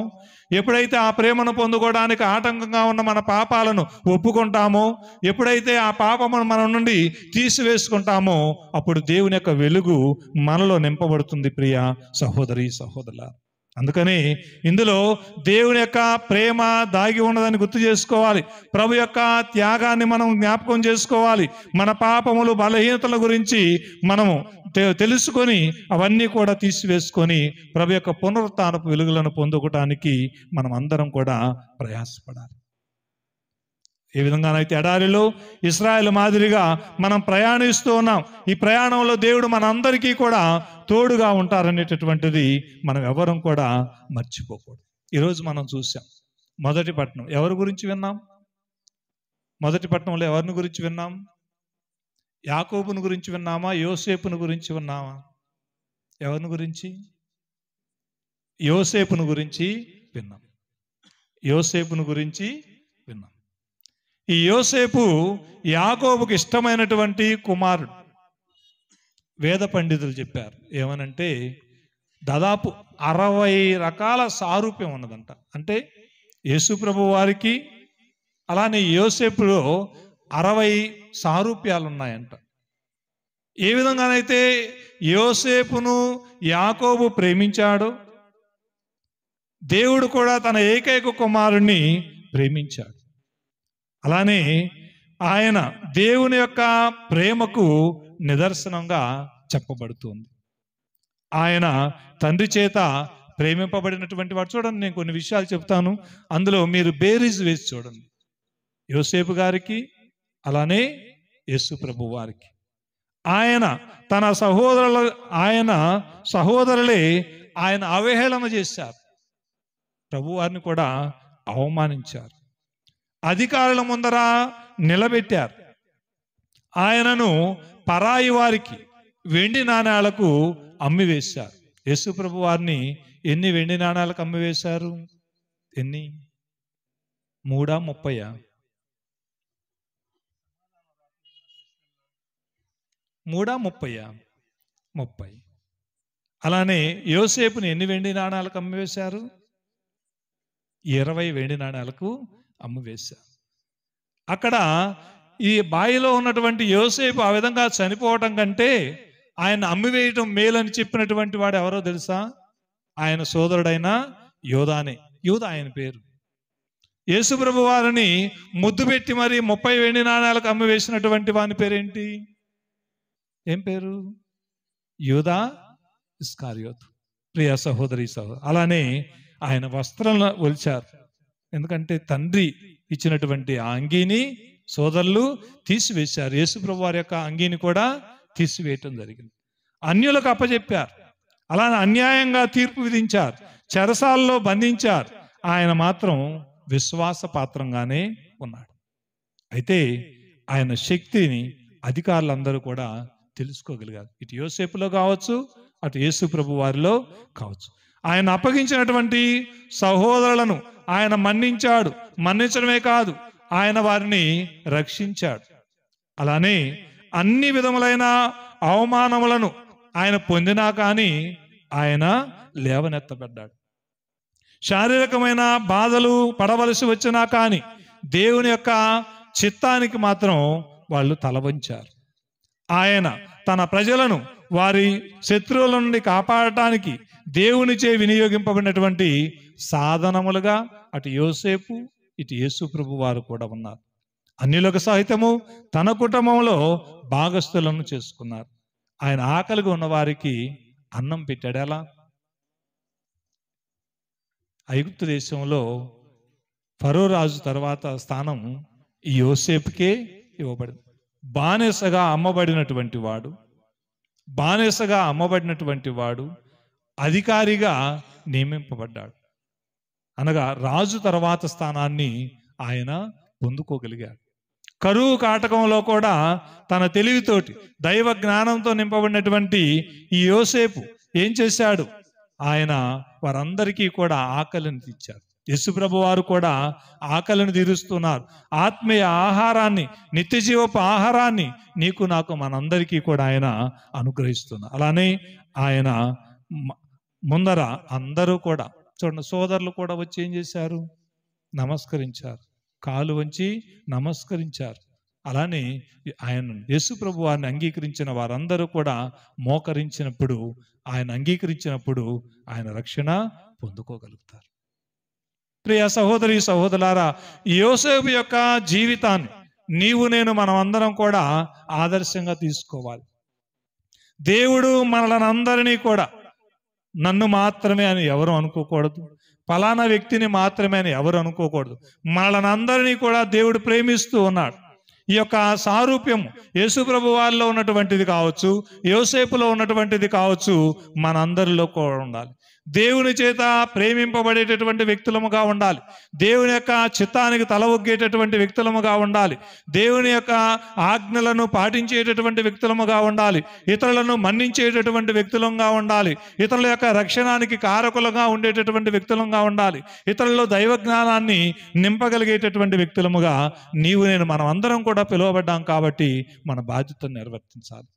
ఎప్పుడైతే ఆ ప్రేమను పొందుకోవడానికి ఆటంకంగా ఉన్న మన పాపాలను ఒప్పుకుంటామో, ఎప్పుడైతే ఆ పాపమును మన నుండి తీసివేసుకుంటామో, అప్పుడు దేవుని యొక్క వెలుగు మనలో నింపబడుతుంది. ప్రియ సహోదరి సహోదరుల, అందుకని ఇందులో దేవుని యొక్క ప్రేమ దాగి ఉన్నదని గుర్తు చేసుకోవాలి. ప్రభు యొక్క త్యాగాన్ని మనం జ్ఞాపకం చేసుకోవాలి. మన పాపములు బలహీనతల గురించి మనము తెలుసుకొని అవన్నీ కూడా తీసివేసుకొని ప్రభు యొక్క పునరుత్థానపు వెలుగులను పొందుకోవటానికి మనం అందరం కూడా ప్రయాసపడాలి. ఏ విధంగానైతే ఎడారిలో ఇశ్రాయేలు మాదిరిగా మనం ప్రయాణిస్తూ ఉన్నాం, ఈ ప్రయాణంలో దేవుడు మనందరికీ కూడా తోడుగా ఉంటారనేటటువంటిది మనం ఎవరం కూడా మర్చిపోకూడదు. ఈరోజు మనం చూసాం మొదటి పట్టణం. ఎవరి గురించి విన్నాం? మొదటి పట్టణంలో ఎవరిని గురించి విన్నాం? యాకోబుని గురించి విన్నామా? యోసేపుని గురించి విన్నామా? ఎవరిని గురించి? యోసేపుని గురించి విన్నాం. యోసేపుని గురించి విన్నాం. ఈ యోసేపు యాకోబుకి ఇష్టమైనటువంటి కుమారుడు. వేద పండితులు చెప్పారు ఏమనంటే దాదాపు 60 రకాల సారూప్యం ఉన్నదంట. అంటే యేసు ప్రభు వారికి అలానే యోసేపులో 60 సారూప్యాలు ఉన్నాయంట. ఏ విధంగానైతే యోసేపును యాకోబు ప్రేమించాడో దేవుడు కూడా తన ఏకైక కుమారుణ్ణి ప్రేమించాడు. అలానే ఆయన దేవుని యొక్క ప్రేమకు నిదర్శనంగా చెప్పబడుతుంది. ఆయన తండ్రి చేత ప్రేమింపబడినటువంటి వాడు. చూడండి, నేను కొన్ని విషయాలు చెప్తాను, అందులో మీరు బేరీజ్ వేసి చూడండి. యోసేపు గారికి అలానే యేసు ప్రభు వారికి ఆయన తన సహోదరులే ఆయన అవహేళన చేశారు. ప్రభు వారిని కూడా అవమానించారు. అధికారుల ముందర నిలబెట్టారు. ఆయనను పరాయి వారికి వెండి నాణాలకు అమ్మివేశారు. యేసు ప్రభు వారిని ఎన్ని వెండి నాణాలకు అమ్మివేశారు? ఎన్ని? 3:30? 30. అలానే యోసేపుని ఎన్ని వెండి నాణాలకు అమ్మివేశారు? 20 వెండి నాణాలకు అమ్మివేశారు. అక్కడ ఈ బాయిలో ఉన్నటువంటి యోసేపు ఆ విధంగా చనిపోవటం కంటే ఆయన అమ్మివేయటం మేలని చెప్పినటువంటి వాడు ఎవరో తెలుసా? ఆయన సోదరుడైన యోధానే. యూదా ఆయన పేరు. యేసు ప్రభు వారిని ముద్దు పెట్టి మరి 30 వెండి నాణాలకు అమ్మివేసినటువంటి వాని పేరేంటి? ఏం పేరు? యూదా ఇస్కారియోతు. ప్రియ సహోదరి సహోదరు, అలానే ఆయన వస్త్రాలను ఒలిచారు. ఎందుకంటే తండ్రి ఇచ్చినటువంటి ఆ అంగీని సోదరులు తీసివేశారు. యేసు ప్రభు వారి యొక్క అంగీని కూడా తీసివేయటం జరిగింది. అన్యులకు అప్పచెప్పారు. అలానే అన్యాయంగా తీర్పు విధించారు. చెరసాలలో బంధించారు. ఆయన మాత్రం విశ్వాసపాత్రంగానే ఉన్నాడు. అయితే ఆయన శక్తిని అధికారులందరూ కూడా తెలుసుకోగలిగారు. ఇటు యోసేపులో కావచ్చు, అటు యేసు ప్రభు వారిలో కావచ్చు. ఆయన అప్పగించినటువంటి సహోదరులను ఆయన మన్నించాడు. మన్నించడమే కాదు, ఆయన వారిని రక్షించాడు. అలానే అన్ని విధములైన అవమానములను ఆయన పొందినా కానీ ఆయన లేవనెత్తబడ్డాడు. శారీరకమైన బాధలు పడవలసి వచ్చినా కానీ దేవుని యొక్క చిత్తానికి మాత్రం వాళ్ళు తలవంచారు. ఆయన తన ప్రజలను వారి శత్రువుల నుండి కాపాడటానికి దేవునిచే వినియోగింపబడినటువంటి సాధనములుగా అటు యోసేపు ఇటు యేసు ప్రభు వారు కూడా ఉన్నారు. అన్యులకు సహితము తన కుటుంబంలో భాగస్థులను చేసుకున్నారు. ఆయన ఆకలిగా ఉన్న వారికి అన్నం పెట్టాడు. ఎలా? ఐగుప్తు దేశంలో ఫరో రాజు తర్వాత స్థానం ఈ యోసేపుకే ఇవ్వబడింది. బానిసగా అమ్మబడినటువంటి వాడు అధికారిగా నియమింపబడ్డాడు. అనగా రాజు తర్వాత స్థానాన్ని ఆయన పొందుకోగలిగాడు. కరువు కాటకంలో కూడా తన తెలివితోటి దైవ జ్ఞానంతో నింపబడినటువంటి ఈ యోసేపు ఏం చేశాడు? ఆయన వారందరికీ కూడా ఆకలిని తీర్చారు. యేసుప్రభు వారు కూడా ఆకలిని తీరుస్తున్నారు. ఆత్మీయ ఆహారాన్ని, నిత్య జీవపు ఆహారాన్ని నీకు నాకు మనందరికీ కూడా ఆయన అనుగ్రహిస్తున్నారు. అలానే ఆయన ముందర అందరూ కూడా చూడండి, సోదరులు కూడా వచ్చి ఏం చేశారు? నమస్కరించారు, కాలు వంచి నమస్కరించారు. అలానే ఆయన యేసు ప్రభు వారిని అంగీకరించిన వారందరూ కూడా మోకరించినప్పుడు, ఆయన అంగీకరించినప్పుడు ఆయన రక్షణ పొందుకోగలుగుతారు. ప్రియ సహోదరి సహోదరులారా, యోసేపు యొక్క జీవితాన్ని నీవు నేను మనమందరం కూడా ఆదర్శంగా తీసుకోవాలి. దేవుడు మనలందరినీ కూడా నన్ను మాత్రమే అని ఎవరు అనుకోకూడదు, ఫలానా వ్యక్తిని మాత్రమే అని ఎవరు అనుకోకూడదు. మనలందరినీ కూడా దేవుడు ప్రేమిస్తూ ఉన్నాడు. ఈ యొక్క సారూప్యం యేసుప్రభు వారిలో ఉన్నటువంటిది కావచ్చు, యోసేపులో ఉన్నటువంటిది కావచ్చు, మనందరిలో కూడా ఉండాలి. దేవుని చేత ప్రేమింపబడేటటువంటి వ్యక్తులముగా ఉండాలి. దేవుని యొక్క చిత్తానికి తల ఒగ్గేటటువంటి వ్యక్తులముగా ఉండాలి. దేవుని యొక్క ఆజ్ఞలను పాటించేటటువంటి వ్యక్తులముగా ఉండాలి. ఇతరులను మన్నించేటటువంటి వ్యక్తులంగా ఉండాలి. ఇతరుల యొక్క రక్షణానికి కారకులుగా ఉండేటటువంటి వ్యక్తులంగా ఉండాలి. ఇతరులలో దైవ జ్ఞానాన్ని నింపగలిగేటటువంటి వ్యక్తులముగా నీవు నేను మనం అందరం కూడా పిలువబడ్డాం. కాబట్టి మన బాధ్యతను నిర్వర్తించాలి.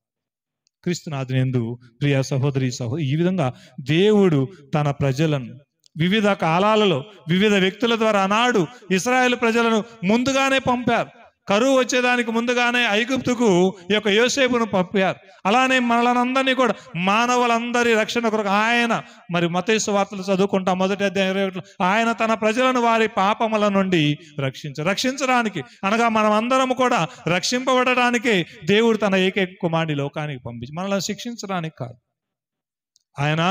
క్రీస్తునాథునియందు ప్రియ సహోదరి ఈ విధంగా దేవుడు తన ప్రజలను వివిధ కాలాలలో వివిధ వ్యక్తుల ద్వారా ఆనాడు ఇశ్రాయేలు ప్రజలను ముందుగానే పంపారు. కరువు వచ్చేదానికి ముందుగానే ఐగుప్తుకు ఈ యొక్క యోసేపును పంపారు. అలానే మనలందరినీ కూడా మానవులందరి రక్షణ కొరకు ఆయన మరి మత్తయి సువార్తలు చదువుకుంటాం 1వ అధ్యాయం 21 ఆయన తన ప్రజలను వారి పాపముల నుండి రక్షించడానికి అనగా మనం అందరం కూడా రక్షింపబడటానికే దేవుడు తన ఏకైక కుమారుని లోకానికి పంపించి మనల్ని శిక్షించడానికి కాదు. ఆయన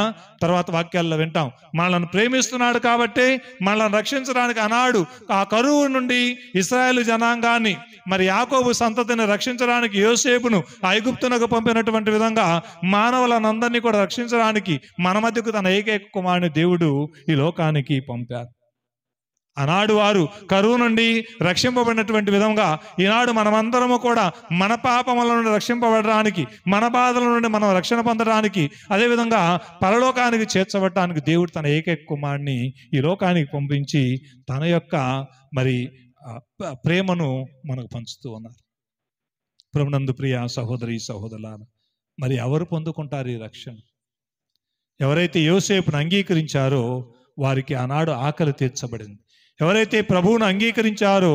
తర్వాత వాక్యాల్లో వింటాం, మనల్ని ప్రేమిస్తున్నాడు కాబట్టి మనల్ని రక్షించడానికి ఆనాడు ఆ కరువు నుండి ఇశ్రాయేలు జనాంగాన్ని మరి యాకోబు సంతతిని రక్షించడానికి యోసేపును ఐగుప్తునకు పంపినటువంటి విధంగా మానవులందరినీ కూడా రక్షించడానికి మన మధ్యకు తన ఏకైక కుమారుని దేవుడు ఈ లోకానికి పంపారు. ఆనాడు వారు కరువు నుండి రక్షింపబడినటువంటి విధంగా ఈనాడు మనమందరము కూడా మన పాపముల నుండి రక్షింపబడడానికి, మన బాధల నుండి మనం రక్షణ పొందడానికి, అదేవిధంగా పరలోకానికి చేర్చబడటానికి దేవుడు తన ఏకైక కుమారుని ఈ లోకానికి పంపించి తన యొక్క మరి ప్రేమను మనకు పంచుతూ ఉన్నారు. ప్రభునందు ప్రియ సహోదరి సహోదరులారా, మరి ఎవరు పొందుకుంటారు ఈ రక్షణ? ఎవరైతే యోసేపును అంగీకరించారో వారికి ఆనాడు ఆకలి తీర్చబడింది. ఎవరైతే ప్రభువును అంగీకరించారో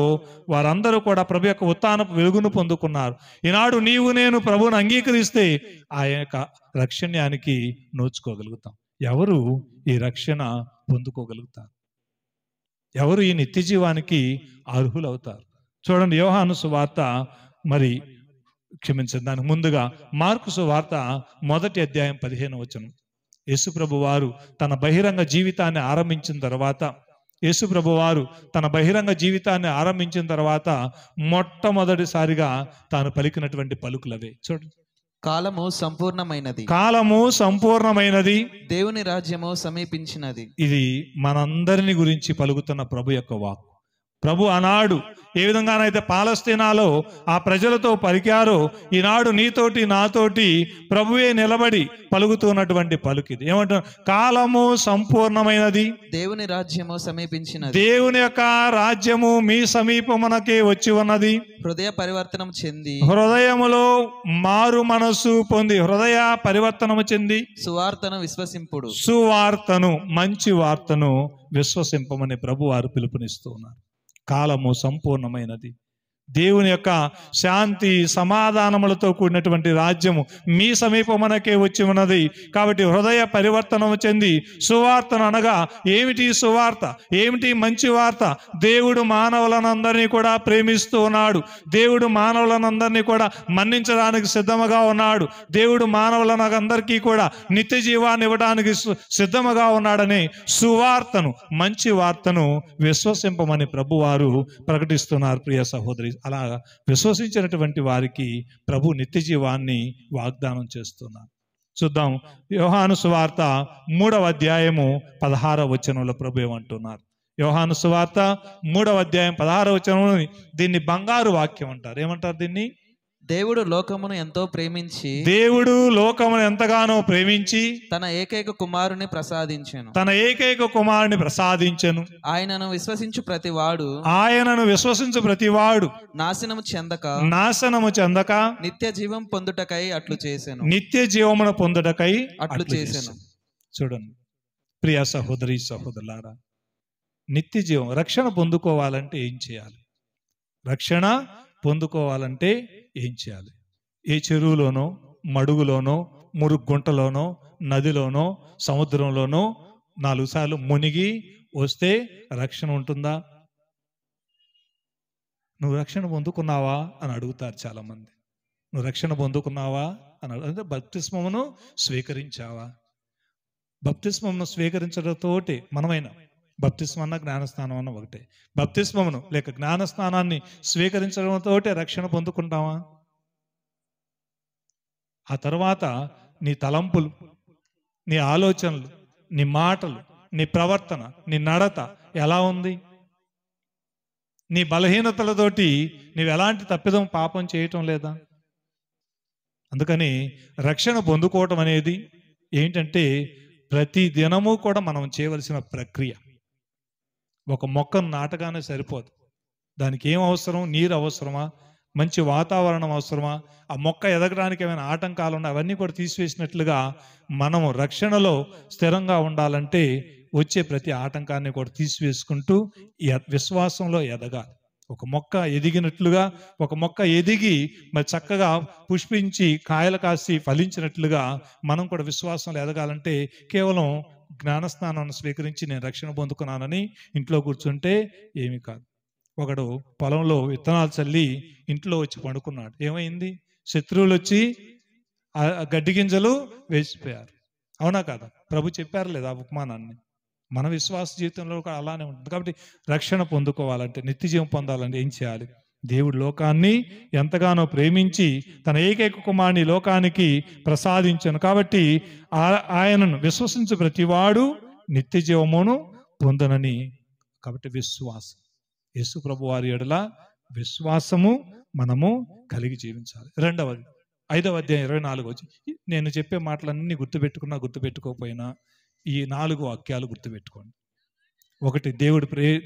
వారందరూ కూడా ప్రభు యొక్క ఉత్థానపు వెలుగును పొందుకున్నారు. ఈనాడు నీవు నేను ప్రభువును అంగీకరిస్తే ఆ యొక్క రక్షణ్యానికి నోచుకోగలుగుతాం. ఎవరు ఈ రక్షణ పొందుకోగలుగుతారు? ఎవరు ఈ నిత్య జీవానికి అర్హులవుతారు? చూడండి, యోహాను సువార్త మరి క్షమించండి, దానికి ముందుగా మార్కు సువార్త 1వ అధ్యాయం 15వ వచనం. యేసుప్రభు వారు తన బహిరంగ జీవితాన్ని ఆరంభించిన తర్వాత మొట్టమొదటిసారిగా తాను పలికినటువంటి పలుకులవే. చూడండి, కాలము సంపూర్ణమైనది, దేవుని రాజ్యము సమీపించినది. ఇది మనందరిని గురించి పలుకుతున్న ప్రభు యొక్క వాక్కు. ప్రభు ఆనాడు ఏ విధంగానైతే పాలస్తీనాలో ఆ ప్రజలతో పలికారో ఈనాడు నీతోటి నాతోటి ప్రభువే నిలబడి పలుకుతున్నటువంటి పలుకిది. ఏమంటున్నారు? కాలము సంపూర్ణమైనది, దేవుని రాజ్యము సమీపించినది. దేవుని యొక్క రాజ్యము మీ సమీపమునకే వచ్చి ఉన్నది. హృదయ పరివర్తనం చెంది, హృదయములో మారు మనస్సు పొంది, హృదయ పరివర్తనము చెంది సువార్తను మంచి వార్తను విశ్వసింపమని ప్రభు వారు పిలుపునిస్తూ ఉన్నారు. కాలము సంపూర్ణమైనది. దేవుని యొక్క శాంతి సమాధానములతో కూడినటువంటి రాజ్యము మీ సమీపమునకే వచ్చి ఉన్నది. కాబట్టి హృదయ పరివర్తనము చెంది సువార్తను అనగా ఏమిటి సువార్త? ఏమిటి మంచి వార్త? దేవుడు మానవులనందరినీ కూడా ప్రేమిస్తూ ఉన్నాడు. దేవుడు మానవులనందరినీ కూడా మన్నించడానికి సిద్ధముగా ఉన్నాడు. దేవుడు మానవులందరికీ కూడా నిత్య జీవాన్ని ఇవ్వడానికి సిద్ధముగా ఉన్నాడని సువార్తను మంచి వార్తను విశ్వసింపమని ప్రభువారు ప్రకటిస్తున్నారు. ప్రియ సహోదరి, అలా విశ్వసించినటువంటి వారికి ప్రభు నిత్య జీవాన్ని వాగ్దానం చేస్తున్నారు. చూద్దాం, యోహాను సువార్త 3వ అధ్యాయము 16వ వచనంలో ప్రభు ఏమంటున్నారు? యోహాను సువార్త 3వ అధ్యాయం 16వ వచనంలో దీన్ని బంగారు వాక్యం అంటారు. ఏమంటారు దీన్ని? దేవుడు లోకమును ఎంతో ప్రేమించి, దేవుడు లోకమును ఎంతగానో ప్రేమించి తన ఏకైక కుమారుని ప్రసాదించెను. ఆయనను విశ్వసించు ప్రతివాడు నాశనము చెందక నిత్య జీవం పొందుటకై అట్లు చేసెను. చూడండి ప్రియ సహోదరి సహోదరులారా, నిత్య జీవం రక్షణ పొందుకోవాలంటే ఏం చేయాలి? రక్షణ పొందుకోవాలంటే ఏం చేయాలి? ఏ చెరువులోనో, మడుగులోనో, మురుగుంటలోనో, నదిలోనో, సముద్రంలోనో 4 సార్లు మునిగి వస్తే రక్షణ ఉంటుందా? నువ్వు రక్షణ పొందుకున్నావా అని అడుగుతారు చాలామంది. నువ్వు రక్షణ పొందుకున్నావా అని అంటే బప్తిస్మమును స్వీకరించావా? బప్తిస్మమును స్వీకరించడంతోటి మనమైనా, బప్తిస్మం అన్న జ్ఞానస్నానం అన్న ఒకటే, బప్తిస్మమును లేక జ్ఞానస్నానాన్ని స్వీకరించడంతో రక్షణ పొందుకుంటావా? ఆ తర్వాత నీ తలంపులు, నీ ఆలోచనలు, నీ మాటలు, నీ ప్రవర్తన, నీ నడత ఎలా ఉంది? నీ బలహీనతలతోటి నీవు ఎలాంటి తప్పిదం పాపం చేయటం లేదా? అందుకని రక్షణ పొందుకోవటం అనేది ఏంటంటే ప్రతి దినము కూడా మనం చేయవలసిన ప్రక్రియ. ఒక మొక్కను నాటగానే సరిపోదు. దానికి ఏం అవసరం? నీరు అవసరమా? మంచి వాతావరణం అవసరమా? ఆ మొక్క ఎదగడానికి ఏమైనా ఆటంకాలు ఉన్నాయి, అవన్నీ కూడా తీసివేసినట్లుగా మనము రక్షణలో స్థిరంగా ఉండాలంటే వచ్చే ప్రతి ఆటంకాన్ని కూడా తీసివేసుకుంటూ విశ్వాసంలో ఎదగాలి. ఒక మొక్క ఎదిగినట్లుగా, ఒక మొక్క ఎదిగి మరి చక్కగా పుష్పించి కాయలు కాసి ఫలించినట్లుగా మనం కూడా విశ్వాసంలో ఎదగాలంటే కేవలం జ్ఞానస్నానాన్ని స్వీకరించి నేను రక్షణ పొందుకున్నానని ఇంట్లో కూర్చుంటే ఏమీ కాదు. ఒకడు పొలంలో విత్తనాలు చల్లి ఇంట్లో వచ్చి పడుకున్నాడు. ఏమైంది? శత్రువులు వచ్చి ఆ గడ్డి గింజలు వేసిపోయారు. అవునా కాదా? ప్రభు చెప్పారు లేదా ఆ ఉపమానాన్ని? మన విశ్వాస జీవితంలో కూడా అలానే ఉంటుంది. కాబట్టి రక్షణ పొందుకోవాలంటే, నిత్యజీవం పొందాలంటే ఏం చేయాలి? దేవుడు లోకాన్ని ఎంతగానో ప్రేమించి తన ఏకైక కుమారుని లోకానికి ప్రసాదించను. కాబట్టి ఆయనను విశ్వసించు ప్రతివాడు నిత్యజీవమును పొందనని. కాబట్టి విశ్వాసం, యేసు ప్రభు వారి ఎడల విశ్వాసము మనము కలిగి జీవించాలి. రెండవది 5వ అధ్యాయం 24 నేను చెప్పే మాటలన్నీ గుర్తుపెట్టుకున్నా గుర్తుపెట్టుకోకపోయినా ఈ 4 వాక్యాలు గుర్తుపెట్టుకోండి. ఒకటి,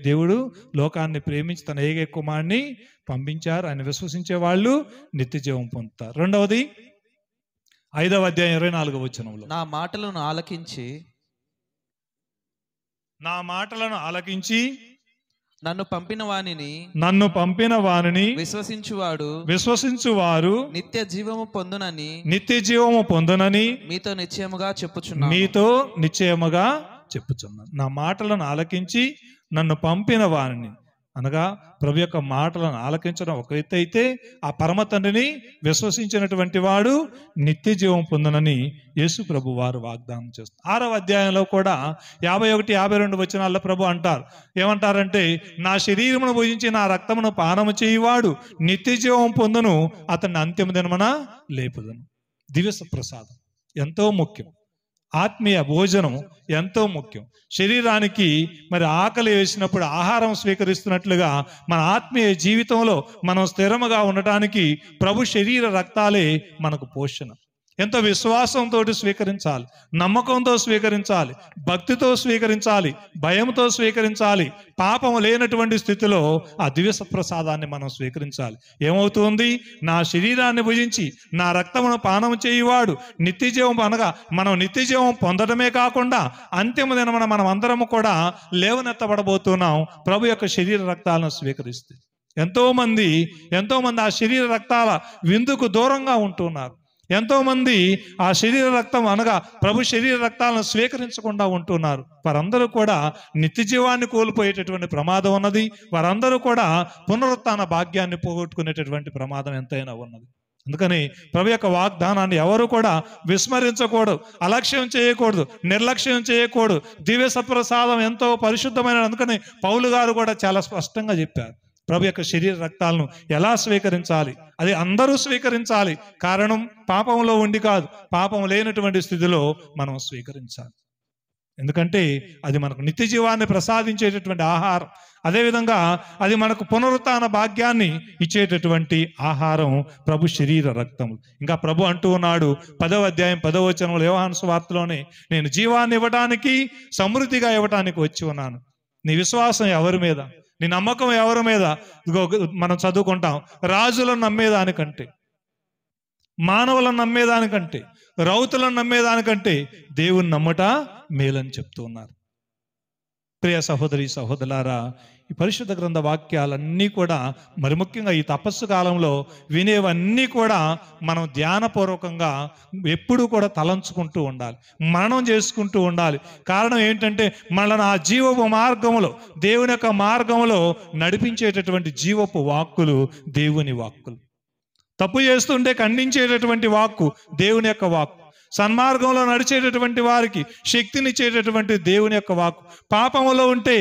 దేవుడు లోకాన్ని ప్రేమించి తన ఏకైక కుమారుని పంపించారు, ఆయన విశ్వసించే వాళ్ళు నిత్యజీవం పొందుతారు. రెండవది 5వ అధ్యాయం 24వ వచనంలో నా మాటలను ఆలకించి నన్ను పంపిన వానిని విశ్వసించువారు నిత్య జీవము పొందునని మీతో నిశ్చయముగా చెప్పుచున్నాను. నా మాటలను ఆలకించి నన్ను పంపిన వానిని, అనగా ప్రభు యొక్క మాటలను ఆలకించడం ఒక ఎత్తు అయితే, ఆ పరమ తండ్రిని విశ్వసించినటువంటి వాడు నిత్య జీవం పొందునని యేసు ప్రభు వారు వాగ్దానం చేస్తారు. 6వ అధ్యాయంలో కూడా 51, 52 వచనాల్లో ప్రభు అంటారు. ఏమంటారంటే, నా శరీరమును భుజించి నా రక్తమును పానము చేయువాడు నిత్య జీవం పొందును, అతన్ని అంతిమ దినమున లేపుదను. దివ్య ప్రసాదం ఎంతో ముఖ్యం. ఆత్మీయ భోజనం ఎంతో ముఖ్యం. శరీరానికి మరి ఆకలి వేసినప్పుడు ఆహారం స్వీకరిస్తున్నట్లుగా మన ఆత్మీయ జీవితంలో మనం స్థిరముగా ఉండటానికి ప్రభు శరీర రక్తాలే మనకు పోషణ. ఎంతో విశ్వాసంతో స్వీకరించాలి, నమ్మకంతో స్వీకరించాలి, భక్తితో స్వీకరించాలి, భయంతో స్వీకరించాలి. పాపం లేనటువంటి స్థితిలో ఆ దివ్య ప్రసాదాన్ని మనం స్వీకరించాలి. ఏమవుతుంది? నా శరీరాన్ని భుజించి నా రక్తమును పానం చేయువాడు నిత్యజీవం, అనగా మనం నిత్యజీవం పొందడమే కాకుండా అంతిమ దినమున మనం అందరము కూడా లేవనెత్తబడబోతున్నాం ప్రభు యొక్క శరీర రక్తాలను స్వీకరిస్తే. ఎంతో మంది ఆ శరీర రక్తాల విందుకు దూరంగా ఉంటున్నారు. ఎంతో మంది ఆ శరీర రక్తం, అనగా ప్రభు శరీర రక్తాలను స్వీకరించకుండా ఉంటున్నారు. వారందరూ కూడా నిత్య జీవాన్ని కోల్పోయేటటువంటి ప్రమాదం ఉన్నది. వారందరూ కూడా పునరుత్థాన భాగ్యాన్ని పోగొట్టుకునేటటువంటి ప్రమాదం ఎంతైనా ఉన్నది. అందుకని ప్రభు యొక్క వాగ్దానాన్ని ఎవరు కూడా విస్మరించకూడదు, అలక్ష్యం చేయకూడదు, నిర్లక్ష్యం చేయకూడదు. దివ్య సప్రసాదం ఎంతో పరిశుద్ధమైన. అందుకని పౌలు గారు కూడా చాలా స్పష్టంగా చెప్పారు, ప్రభు యొక్క శరీర రక్తాలను ఎలా స్వీకరించాలి. అది అందరూ స్వీకరించాలి. కారణం పాపంలో ఉండి కాదు, పాపం లేనటువంటి స్థితిలో మనం స్వీకరించాలి. ఎందుకంటే అది మనకు నిత్య జీవాన్ని ప్రసాదించేటటువంటి ఆహారం. అదేవిధంగా అది మనకు పునరుత్థాన భాగ్యాన్ని ఇచ్చేటటువంటి ఆహారం ప్రభు శరీర రక్తము. ఇంకా ప్రభు అంటూ ఉన్నాడు 10వ అధ్యాయం 10వ వచనంలో యోహాను సువార్తలోనే, నేను జీవాన్ని ఇవ్వటానికి, సమృద్ధిగా ఇవ్వటానికి వచ్చి ఉన్నాను. నీ విశ్వాసం ఎవరి మీద? నీ నమ్మకం ఎవరి మీద? మనం చదువుకుంటాం, రాజులను నమ్మేదానికంటే, మానవులను నమ్మేదానికంటే, రౌతులను నమ్మేదానికంటే దేవుని నమ్మట మేలని చెప్తూ ఉన్నారు. ప్రియ సహోదరి సహోదరులారా, ఈ పరిశుద్ధ గ్రంథ వాక్యాలన్నీ కూడా మరి ముఖ్యంగా ఈ తపస్సు కాలంలో వినేవన్నీ కూడా మనం ధ్యానపూర్వకంగా ఎప్పుడూ కూడా తలంచుకుంటూ ఉండాలి, మననం చేసుకుంటూ ఉండాలి. కారణం ఏంటంటే మనల్ని ఆ జీవపు మార్గములో, దేవుని యొక్క మార్గములో నడిపించేటటువంటి జీవపు వాక్కులు దేవుని వాక్కులు. తప్పు చేస్తుంటే ఖండించేటటువంటి వాక్కు దేవుని యొక్క వాక్కు. సన్మార్గంలో నడిచేటటువంటి వారికి శక్తినిచ్చేటటువంటి దేవుని యొక్క వాక్కు. పాపములో ఉంటే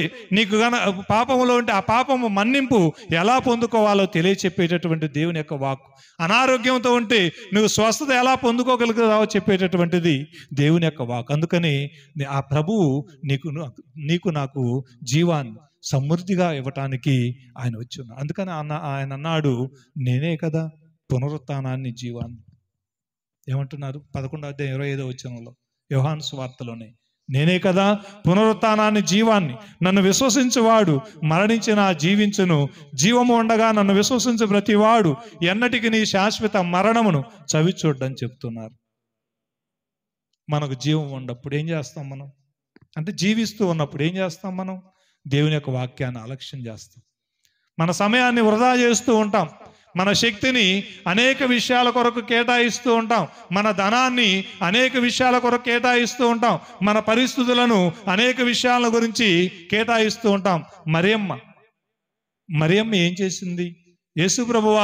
పాపములో ఉంటే ఆ పాపము మన్నింపు ఎలా పొందుకోవాలో తెలియచెప్పేటటువంటి దేవుని యొక్క వాక్కు. అనారోగ్యంతో ఉంటే నువ్వు స్వస్థత ఎలా పొందుకోగలుగుతావో చెప్పేటటువంటిది దేవుని యొక్క వాక్కు. అందుకని ఆ ప్రభువు నీకు నాకు జీవాన్ని సమృద్ధిగా ఇవ్వటానికి ఆయన వచ్చి ఉన్నాడు. అందుకని ఆయన అన్నాడు, నేనే కదా పునరుత్థానాన్ని జీవాన్ని. ఏమంటున్నారు 11వ అధ్యాయం 25వ వచనంలో, యోహాను సువార్తలోనే, నేనే కదా పునరుత్థానాన్ని జీవాన్ని, నన్ను విశ్వసించువాడు మరణించిన జీవించును, జీవము ఉండగా నన్ను విశ్వసించు ప్రతివాడు ఎన్నటికి నీ శాశ్వత మరణమును చవి చూడ్డని చెప్తున్నారు. మనకు జీవం ఉన్నప్పుడు ఏం చేస్తాం మనం? అంటే జీవిస్తూ ఉన్నప్పుడు ఏం చేస్తాం మనం? దేవుని యొక్క వాక్యాన్ని అలక్ష్యం చేస్తాం. మన సమయాన్ని వృధా చేస్తూ ఉంటాం. మన శక్తిని అనేక విషయాల కొరకు కేటాయిస్తూ ఉంటాం. మన ధనాన్ని అనేక విషయాల కొరకు కేటాయిస్తూ ఉంటాం. మన పరిస్థితులను అనేక విషయాల గురించి కేటాయిస్తూ ఉంటాం. మరియమ్మ ఏం చేసింది? యేసుప్రభు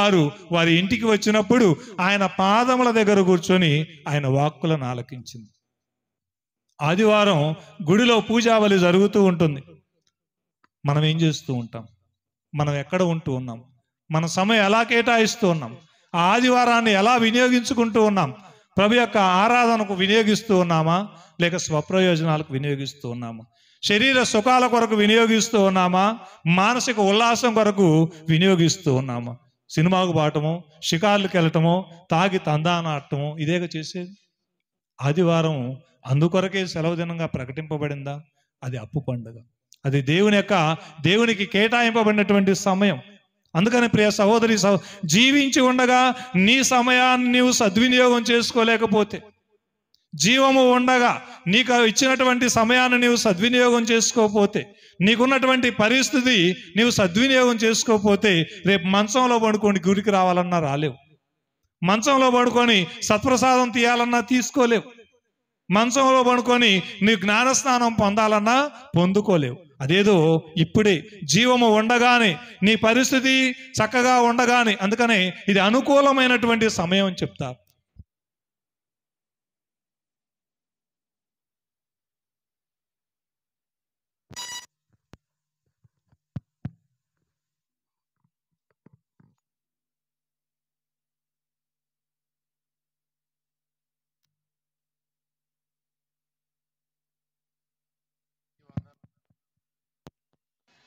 వారి ఇంటికి వచ్చినప్పుడు ఆయన పాదముల దగ్గర కూర్చొని ఆయన వాక్కులను ఆలకించింది. ఆదివారం గుడిలో పూజావళి జరుగుతూ ఉంటుంది. మనం ఏం చేస్తూ ఉంటాం? మనం ఎక్కడ ఉంటూ ఉన్నాం? మన సమయం ఎలా కేటాయిస్తూ ఉన్నాం? ఆ ఆదివారాన్ని ఎలా వినియోగించుకుంటూ ఉన్నాం? ప్రభు యొక్క ఆరాధనకు వినియోగిస్తూ ఉన్నామా, లేక స్వప్రయోజనాలకు వినియోగిస్తూ ఉన్నామా? శరీర సుఖాల కొరకు వినియోగిస్తూ ఉన్నామా, మానసిక ఉల్లాసం కొరకు వినియోగిస్తూ ఉన్నామా? సినిమాకు పోవటమో, షికార్లకు వెళ్ళటమో, తాగి తందానాటమో ఇదేగా చేసేది. ఆదివారం అందుకొరకే సెలవు దినంగా ప్రకటింపబడిందా? అది అప్పు పండుగ. అది దేవునికి కేటాయింపబడినటువంటి సమయం. అందుకని ప్రియ సహోదరి, జీవించి ఉండగా నీ సమయాన్ని నీవు సద్వినియోగం చేసుకోలేకపోతే, జీవము ఉండగా నీకు ఇచ్చినటువంటి సమయాన్ని నీవు సద్వినియోగం చేసుకోకపోతే, నీకున్నటువంటి పరిస్థితి నీవు సద్వినియోగం చేసుకోకపోతే, రేపు మంచంలో పడుకొని గుడికి రావాలన్నా రాలేవు. మంచంలో పడుకొని సత్ప్రసాదం తీయాలన్నా తీసుకోలేవు. మంచంలో పడుకొని నీ జ్ఞానస్నానం పొందాలన్నా పొందుకోలేవు. అదేదో ఇప్పుడే జీవము ఉండగానే, నీ పరిస్థితి చక్కగా ఉండగానే, అందుకనే ఇది అనుకూలమైనటువంటి సమయం అని చెప్తారు.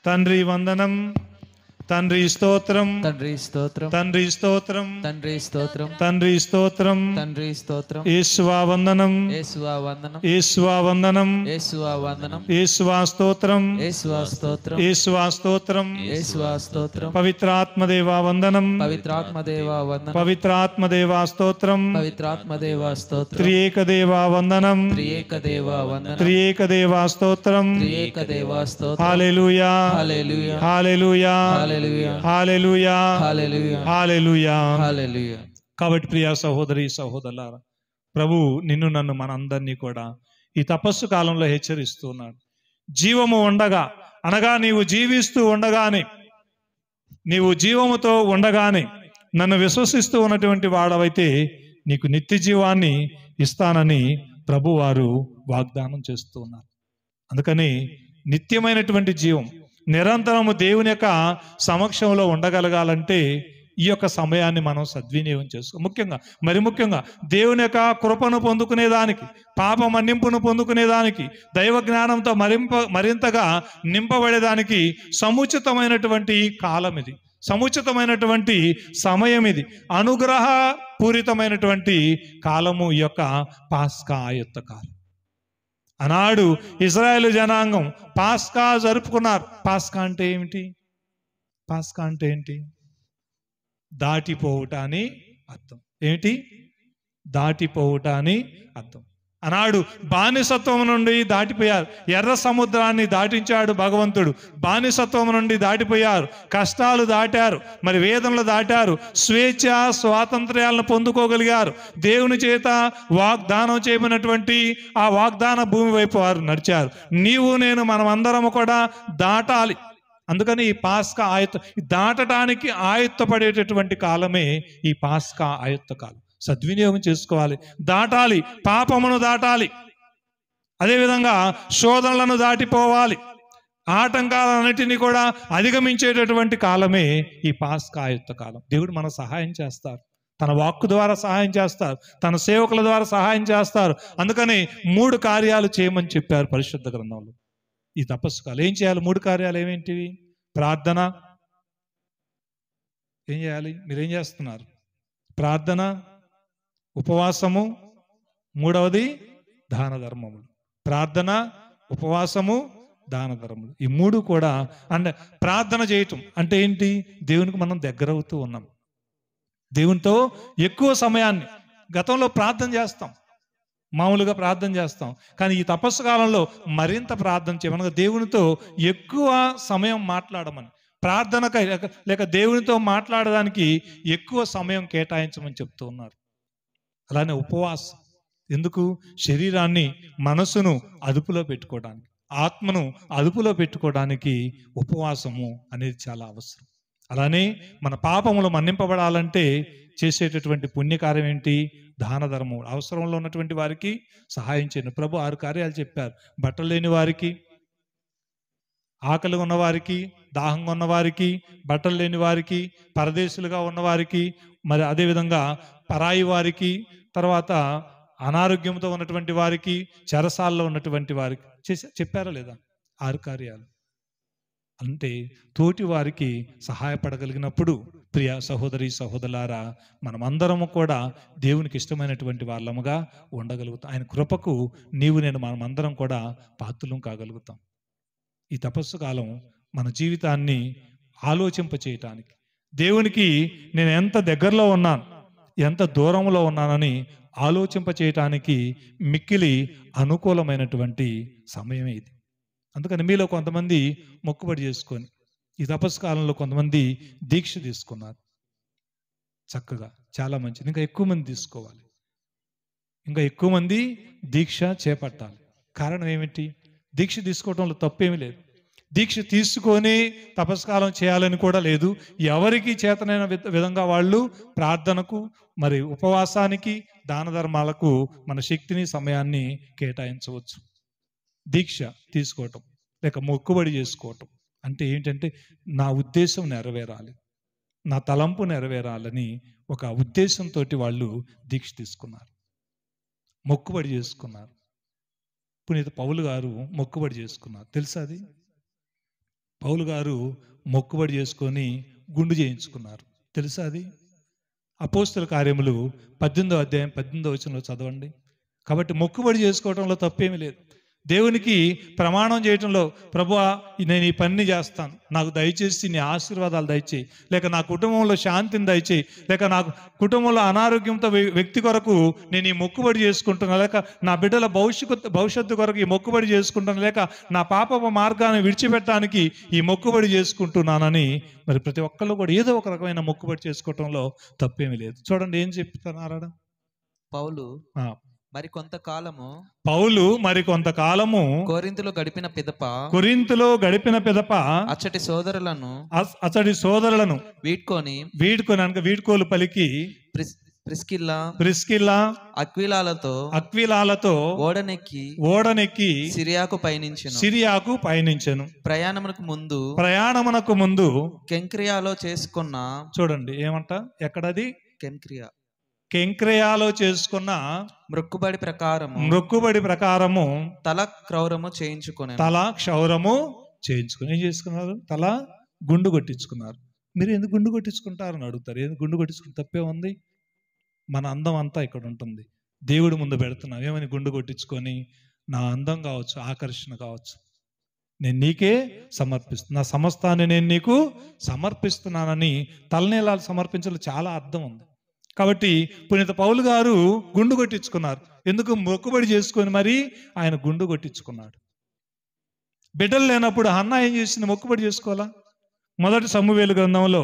తండ్రి వందనం, తండ్రి స్తోత్రం, తండ్రి స్తోత్రం, తండ్రి స్తోత్రం, తండ్రి స్తోత్రం, తండ్రి స్తోత్రం, తండ్రి స్తోత్రం. యేసువా వందనం, యేసువా వందనం, యేసువా వందనం, యేసువా వందనం, యేసువా స్తోత్రం, యేసువా స్తోత్రం, యేసువా స్తోత్రం, యేసువా స్తోత్రం. పవిత్రాత్మదేవా వందనం, పవిత్రాత్మదేవా వందనం, పవిత్రాత్మదేవా స్తోత్రం, పవిత్రాత్మదేవా స్తోత్రం, త్రియేకదేవా వందనం, త్రియేకదేవా వందనం, త్రియేకదేవా స్తోత్రం. త్రియేకదేవా స్తోత్రం. హల్లెలూయా, హల్లెలూయా, హల్లెలూయా, హల్లెలూయా, హల్లెలూయా, హల్లెలూయా, హల్లెలూయా. హల్లెలూయా. కాబట్టి ప్రియ సహోదరి సహోదరులారా, ప్రభు నిన్ను నన్ను మనందరినీ కూడా ఈ తపస్సు కాలంలో హెచ్చరిస్తున్నాడు. జీవము ఉండగా, అనగా నీవు జీవిస్తూ ఉండగానే, నీవు జీవముతో ఉండగానే నన్ను విశ్వసిస్తూ ఉన్నటువంటి వాడవైతే నీకు నిత్య జీవాన్ని ఇస్తానని ప్రభు వారు వాగ్దానం చేస్తూ ఉన్నారు. అందుకని నిత్యమైనటువంటి జీవం, నిరంతరము దేవుని యొక్క సమక్షంలో ఉండగలగాలంటే ఈ యొక్క సమయాన్ని మనం సద్వినియోగం చేసుకో. ముఖ్యంగా దేవుని యొక్క కృపను పొందుకునేదానికి, పాప మన్నింపును పొందుకునేదానికి, దైవ జ్ఞానంతో మరింతగా నింపబడేదానికి సముచితమైనటువంటి కాలం ఇది, సముచితమైనటువంటి సమయం ఇది, అనుగ్రహ పూరితమైనటువంటి కాలము ఈ యొక్క పాస్కా ఆయుత్త కాలం. ఆనాడు ఇజ్రాయేలు జనాంగం పాస్కా జరుపుకున్నారు. పాస్కా అంటే ఏమిటి? పాస్కా అంటే ఏంటి? దాటిపోవుట అని అర్థం. ఏమిటి? దాటిపోవుట అని అర్థం. ఆనాడు బానిసత్వం నుండి దాటిపోయారు. ఎర్ర సముద్రాన్ని దాటించాడు భగవంతుడు. బానిసత్వం నుండి దాటిపోయారు, కష్టాలు దాటారు, మరి వేదనలు దాటారు, స్వేచ్ఛ స్వాతంత్ర్యాలను పొందుకోగలిగారు. దేవుని చేత వాగ్దానం చేయబడినటువంటి ఆ వాగ్దాన భూమి వైపు వారు నడిచారు. నీవు నేను మనమందరము కూడా దాటాలి. అందుకని ఈ పాస్కా దాటడానికి ఆయుత్తపడేటటువంటి కాలమే ఈ పాస్కా ఆయుత్త కాలం. సద్వినియోగం చేసుకోవాలి, దాటాలి, పాపమును దాటాలి, అదేవిధంగా శోధనలను దాటిపోవాలి, ఆటంకాలన్నిటినీ కూడా అధిగమించేటటువంటి కాలమే ఈ పాస్కా ఆయుత్త కాలం. దేవుడు మనకు సహాయం చేస్తారు, తన వాక్కు ద్వారా సహాయం చేస్తారు, తన సేవకుల ద్వారా సహాయం చేస్తారు. అందుకని 3 కార్యాలు చేయమని చెప్పారు పరిశుద్ధ గ్రంథంలో. ఈ తపస్సు కాలం ఏం చేయాలి? 3 కార్యాలు ఏమేంటివి? ప్రార్థన. ఏం చేయాలి? మీరేం చేస్తున్నారు? ప్రార్థన, ఉపవాసము, 3వది దాన ధర్మములు. ప్రార్థన, ఉపవాసము, దాన ధర్మములు. ఈ 3 కూడా అంటే ప్రార్థన చేయటం అంటే ఏంటి? దేవునికి మనం దగ్గర అవుతూ ఉన్నాం. దేవునితో ఎక్కువ సమయాన్ని గతంలో ప్రార్థన చేస్తాం, మామూలుగా ప్రార్థన చేస్తాం, కానీ ఈ తపస్సు కాలంలో మరింత ప్రార్థన చేయమని, దేవునితో ఎక్కువ సమయం మాట్లాడమని, ప్రార్థనకై లేక దేవునితో మాట్లాడడానికి ఎక్కువ సమయం కేటాయించమని చెప్తూ ఉన్నారు. అలానే ఉపవాసం ఎందుకు? శరీరాన్ని మనసును అదుపులో పెట్టుకోవడానికి, ఆత్మను అదుపులో పెట్టుకోవడానికి ఉపవాసము అనేది చాలా అవసరం. అలానే మన పాపములు మన్నింపబడాలంటే చేసేటటువంటి పుణ్యకార్యం ఏంటి? దాన ధర్మం. అవసరంలో ఉన్నటువంటి వారికి సహాయం చేయండి. ప్రభు 6 కార్యాలు చెప్పారు. బట్టలు లేని వారికి, ఆకలి ఉన్నవారికి, దాహంగా ఉన్నవారికి, బట్టలు లేని వారికి, పరదేశులుగా ఉన్నవారికి, మరి అదేవిధంగా పరాయి వారికి, తర్వాత అనారోగ్యంతో ఉన్నటువంటి వారికి, చెరసాల్లో ఉన్నటువంటి వారికి చెప్పారా లేదా? 6 కార్యాలు. అంటే తోటి వారికి సహాయపడగలిగినప్పుడు ప్రియ సహోదరి సహోదరులారా, మనమందరము కూడా దేవునికి ఇష్టమైనటువంటి వాళ్ళముగా ఉండగలుగుతాం. ఆయన కృపకు నీవు నేను మనమందరం కూడా పాత్రులం కాగలుగుతాం. ఈ తపస్సు కాలం మన జీవితాన్ని ఆలోచింప చేయటానికి, దేవునికి నేను ఎంత దగ్గరలో ఉన్నాను, ఎంత దూరంలో ఉన్నానని ఆలోచింప చేయటానికి మిక్కిలి అనుకూలమైనటువంటి సమయమే ఇది. అందుకని మీలో కొంతమంది మొక్కుబడి చేసుకొని ఈ తపస్సు కాలంలో కొంతమంది దీక్ష తీసుకున్నారు. చక్కగా, చాలా మంచిది. ఇంకా ఎక్కువ మంది తీసుకోవాలి, ఇంకా ఎక్కువ మంది దీక్ష చేపట్టాలి. కారణం ఏమిటి? దీక్ష తీసుకోవడంలో తప్పేమీ లేదు. దీక్ష తీసుకొని తపస్కాలం చేయాలని కూడా లేదు. ఎవరికి చేతనైన విధంగా వాళ్ళు ప్రార్థనకు, మరి ఉపవాసానికి, దాన ధర్మాలకు మన శక్తిని, సమయాన్ని కేటాయించవచ్చు. దీక్ష తీసుకోవటం లేక మొక్కుబడి చేసుకోవటం అంటే ఏంటంటే, నా ఉద్దేశం నెరవేరాలి, నా తలంపు నెరవేరాలని ఒక ఉద్దేశంతో వాళ్ళు దీక్ష తీసుకున్నారు, మొక్కుబడి చేసుకున్నారు. పునీత పౌలు గారు మొక్కుబడి చేసుకున్నారు. తెలుసా అది? పౌలు గారు మొక్కుబడి చేసుకొని గుండు చేయించుకున్నారు. తెలుసా అది? అపోస్తల కార్యములు 18వ అధ్యాయం 18వ వచనంలో చదవండి. కాబట్టి మొక్కుబడి చేసుకోవడంలో తప్పేమీ లేదు. దేవునికి ప్రమాణం చేయటంలో, ప్రభువా నేను ఈ పని చేస్తాను, నాకు దయచేసి నీ ఆశీర్వాదాలు దయచేయి, లేక నా కుటుంబంలో శాంతిని దయచేయి, లేక నా కుటుంబంలో అనారోగ్యంతో వ్యక్తి కొరకు నేను ఈ మొక్కుబడి చేసుకుంటున్నాను, లేక నా బిడ్డల భవిష్యత్తు కొరకు ఈ మొక్కుబడి చేసుకుంటాను, లేక నా పాప మార్గాన్ని విడిచిపెట్టడానికి ఈ మొక్కుబడి చేసుకుంటున్నానని మరి ప్రతి ఒక్కళ్ళు కూడా ఏదో ఒక రకమైన మొక్కుబడి చేసుకోవటంలో తప్పేమీ లేదు. చూడండి ఏం చెప్తున్నారా పౌలు. మరి కొంతకాలము కొరింథులో గడిపిన పిదప అచ్చటి సోదరులను వీడ్కొని అనగా వీడ్కోలు పలికి ప్రిస్కిల్లా అక్విలాలతో ఓడనెక్కి సిరియాకు పయనించెను. ప్రయాణమునకు ముందు కెంక్రియాలో చేసుకున్న, చూడండి ఏమంట, ఎక్కడది? కెంక్రియాలో చేసుకున్న మొక్కుబడి ప్రకారము తల క్షౌరము చేయించుకుని ఏం చేసుకున్నారు? తల గుండు కొట్టించుకున్నారు. మీరు ఎందుకు గుండు కొట్టించుకుంటారని అడుగుతారు. ఎందుకు గుండు కొట్టించుకుని తప్పే ఉంది? మన అందం అంతా ఇక్కడ ఉంటుంది, దేవుడి ముందు పెడుతున్నాం. ఏమని గుండు కొట్టించుకొని? నా అందం కావచ్చు, ఆకర్షణ కావచ్చు, నేను నీకే సమర్పిస్తున్నా, నా సమస్తాన్ని నేను నీకు సమర్పిస్తున్నానని తలనీలాలు సమర్పించడం చాలా అర్థం ఉంది. కాబట్టి పునీత పౌలు గారు గుండు కొట్టించుకున్నారు. ఎందుకు? మొక్కుబడి చేసుకొని మరి ఆయన గుండు కొట్టించుకున్నాడు. బిడ్డలు లేనప్పుడు హన్నా ఏం చేసింది? మొక్కుబడి చేసుకోవాలా? మొదటి సమూవేలు గ్రంథంలో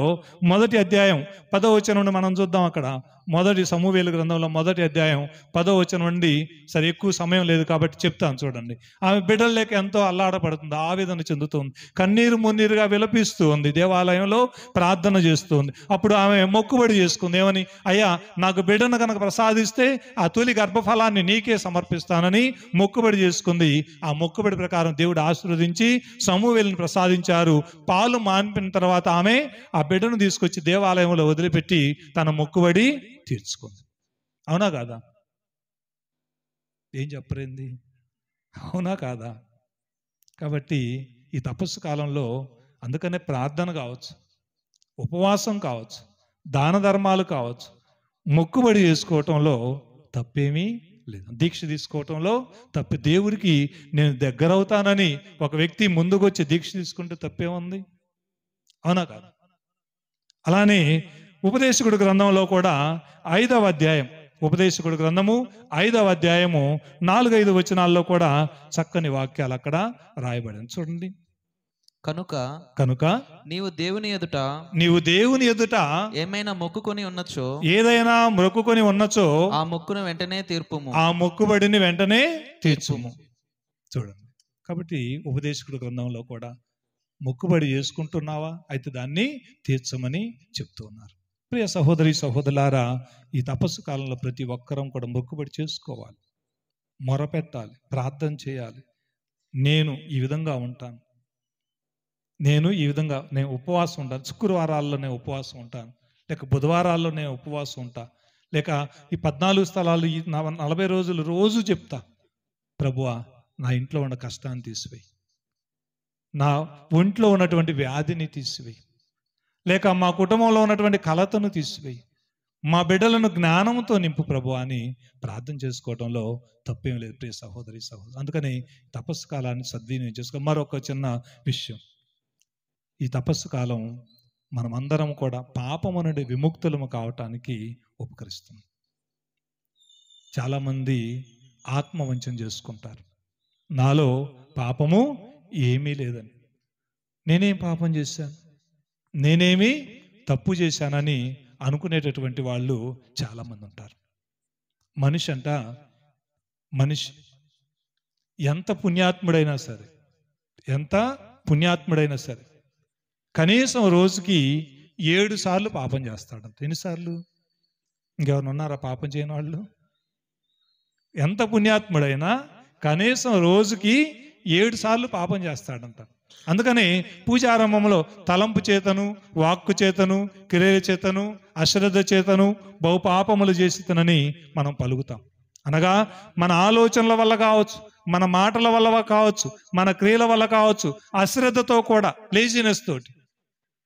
1వ అధ్యాయం 10వ వచనం నుండి మనం చూద్దాం. అక్కడ మొదటి సమూవేలు గ్రంథంలో 1వ అధ్యాయం 10వ వచనం నుండి, సరే ఎక్కువ సమయం లేదు కాబట్టి చెప్తాను చూడండి. ఆమె బిడ్డలు లేక ఎంతో అల్లాడపడుతుంది, ఆవేదన చెందుతుంది, కన్నీరు మున్నీరుగా విలపిస్తూ ఉంది, దేవాలయంలో ప్రార్థన చేస్తూ ఉంది. అప్పుడు ఆమె మొక్కుబడి చేసుకుంది. ఏమని? అయ్యా, నాకు బిడ్డను కనుక ప్రసాదిస్తే ఆ తొలి గర్భఫలాన్ని నీకే సమర్పిస్తానని మొక్కుబడి చేసుకుంది. ఆ మొక్కుబడి ప్రకారం దేవుడు ఆశీర్వదించి సమూవేలుని ప్రసాదించారు. పాలు మాన్పిన తర్వాత ఆమె ఆ బిడ్డను తీసుకొచ్చి దేవాలయంలో వదిలిపెట్టి తన మొక్కుబడి తీర్చుకుంది. అవునా కాదా? ఏం చెప్పరేంది? అవునా కాదా? కాబట్టి ఈ తపస్సు కాలంలో అందుకనే ప్రార్థన కావచ్చు, ఉపవాసం కావచ్చు, దాన ధర్మాలు కావచ్చు, మొక్కుబడి చేసుకోవటంలో తప్పేమీ లేదు. దీక్ష తీసుకోవటంలో తప్పి, దేవుడికి నేను దగ్గరవుతానని ఒక వ్యక్తి ముందుకొచ్చి దీక్ష తీసుకుంటే తప్పేముంది? అవునా కాదు? అలానే ఉపదేశకుడు గ్రంథంలో కూడా 5వ అధ్యాయం, ఉపదేశకుడు గ్రంథము 5వ అధ్యాయము 4-5 వచనాల్లో కూడా చక్కని వాక్యాలు అక్కడ రాయబడింది. చూడండి. కనుక నీవు దేవుని ఎదుట ఏమైనా మొక్కుకొని ఉన్నచో, ఏదైనా మొక్కుకొని ఉన్నచో ఆ మొక్కును వెంటనే తీర్పుము, ఆ మొక్కుబడిని వెంటనే తీర్చుము. చూడండి. కాబట్టి ఉపదేశకుడు గ్రంథంలో కూడా మొక్కుబడి చేసుకుంటున్నావా? అయితే దాన్ని తీర్చమని చెప్తూ ఉన్నారు. ప్రియ సహోదరి సహోదరులారా, ఈ తపస్సు కాలంలో ప్రతి ఒక్కరం కూడా మొక్కుబడి చేసుకోవాలి, మొరపెట్టాలి, ప్రార్థన చేయాలి. నేను ఈ విధంగా ఉంటాను, నేను ఉపవాసం ఉంటాను, శుక్రవారాల్లో నేను ఉపవాసం ఉంటాను, లేక బుధవారాల్లో నేను ఉపవాసం ఉంటా, లేక ఈ 14 స్థలాలు ఈ 40 రోజులు రోజు చెప్తా, ప్రభువా నా ఇంట్లో ఉన్న కష్టాన్ని తీసివేయి, నా ఒంట్లో ఉన్నటువంటి వ్యాధిని తీసివేయి, లేక మా కుటుంబంలో ఉన్నటువంటి కలతను తీసివేయి, మా బిడ్డలను జ్ఞానంతో నింపు ప్రభు అని ప్రార్థన చేసుకోవడంలో తప్పేం లేదు ప్రియ సహోదరి సహోదరు. అందుకని తపస్సు కాలాన్ని సద్వినియోగం చేసుకో. మరొక చిన్న విషయం, ఈ తపస్సు కాలం మనమందరం కూడా పాపము నుండి విముక్తులము కావటానికి ఉపకరిస్తుంది. చాలామంది ఆత్మవంచన చేసుకుంటారు, నాలో పాపము ఏమీ లేదని, నేనేం పాపం చేశాను, నేనేమి తప్పు చేశానని అనుకునేటటువంటి వాళ్ళు చాలామంది ఉంటారు. మనిషి ఎంత పుణ్యాత్ముడైనా సరే కనీసం రోజుకి 7 సార్లు పాపం చేస్తాడంట. ఎన్నిసార్లు? ఇంకెవరు ఉన్నారా పాపం చేయని వాళ్ళు? ఎంత పుణ్యాత్ముడైనా కనీసం రోజుకి 7 సార్లు పాపం చేస్తాడంట. అందుకని పూజారంభంలో తలంపు చేతను, వాక్కు చేతను, క్రియల చేతను, అశ్రద్ధ చేతను బహుపాపములు చేసితనని మనం పలుకుతాం. అనగా మన ఆలోచనల వల్ల కావచ్చు, మన మాటల వల్ల కావచ్చు, మన క్రియల వల్ల కావచ్చు, అశ్రద్ధతో కూడా, లేజినెస్ తోటి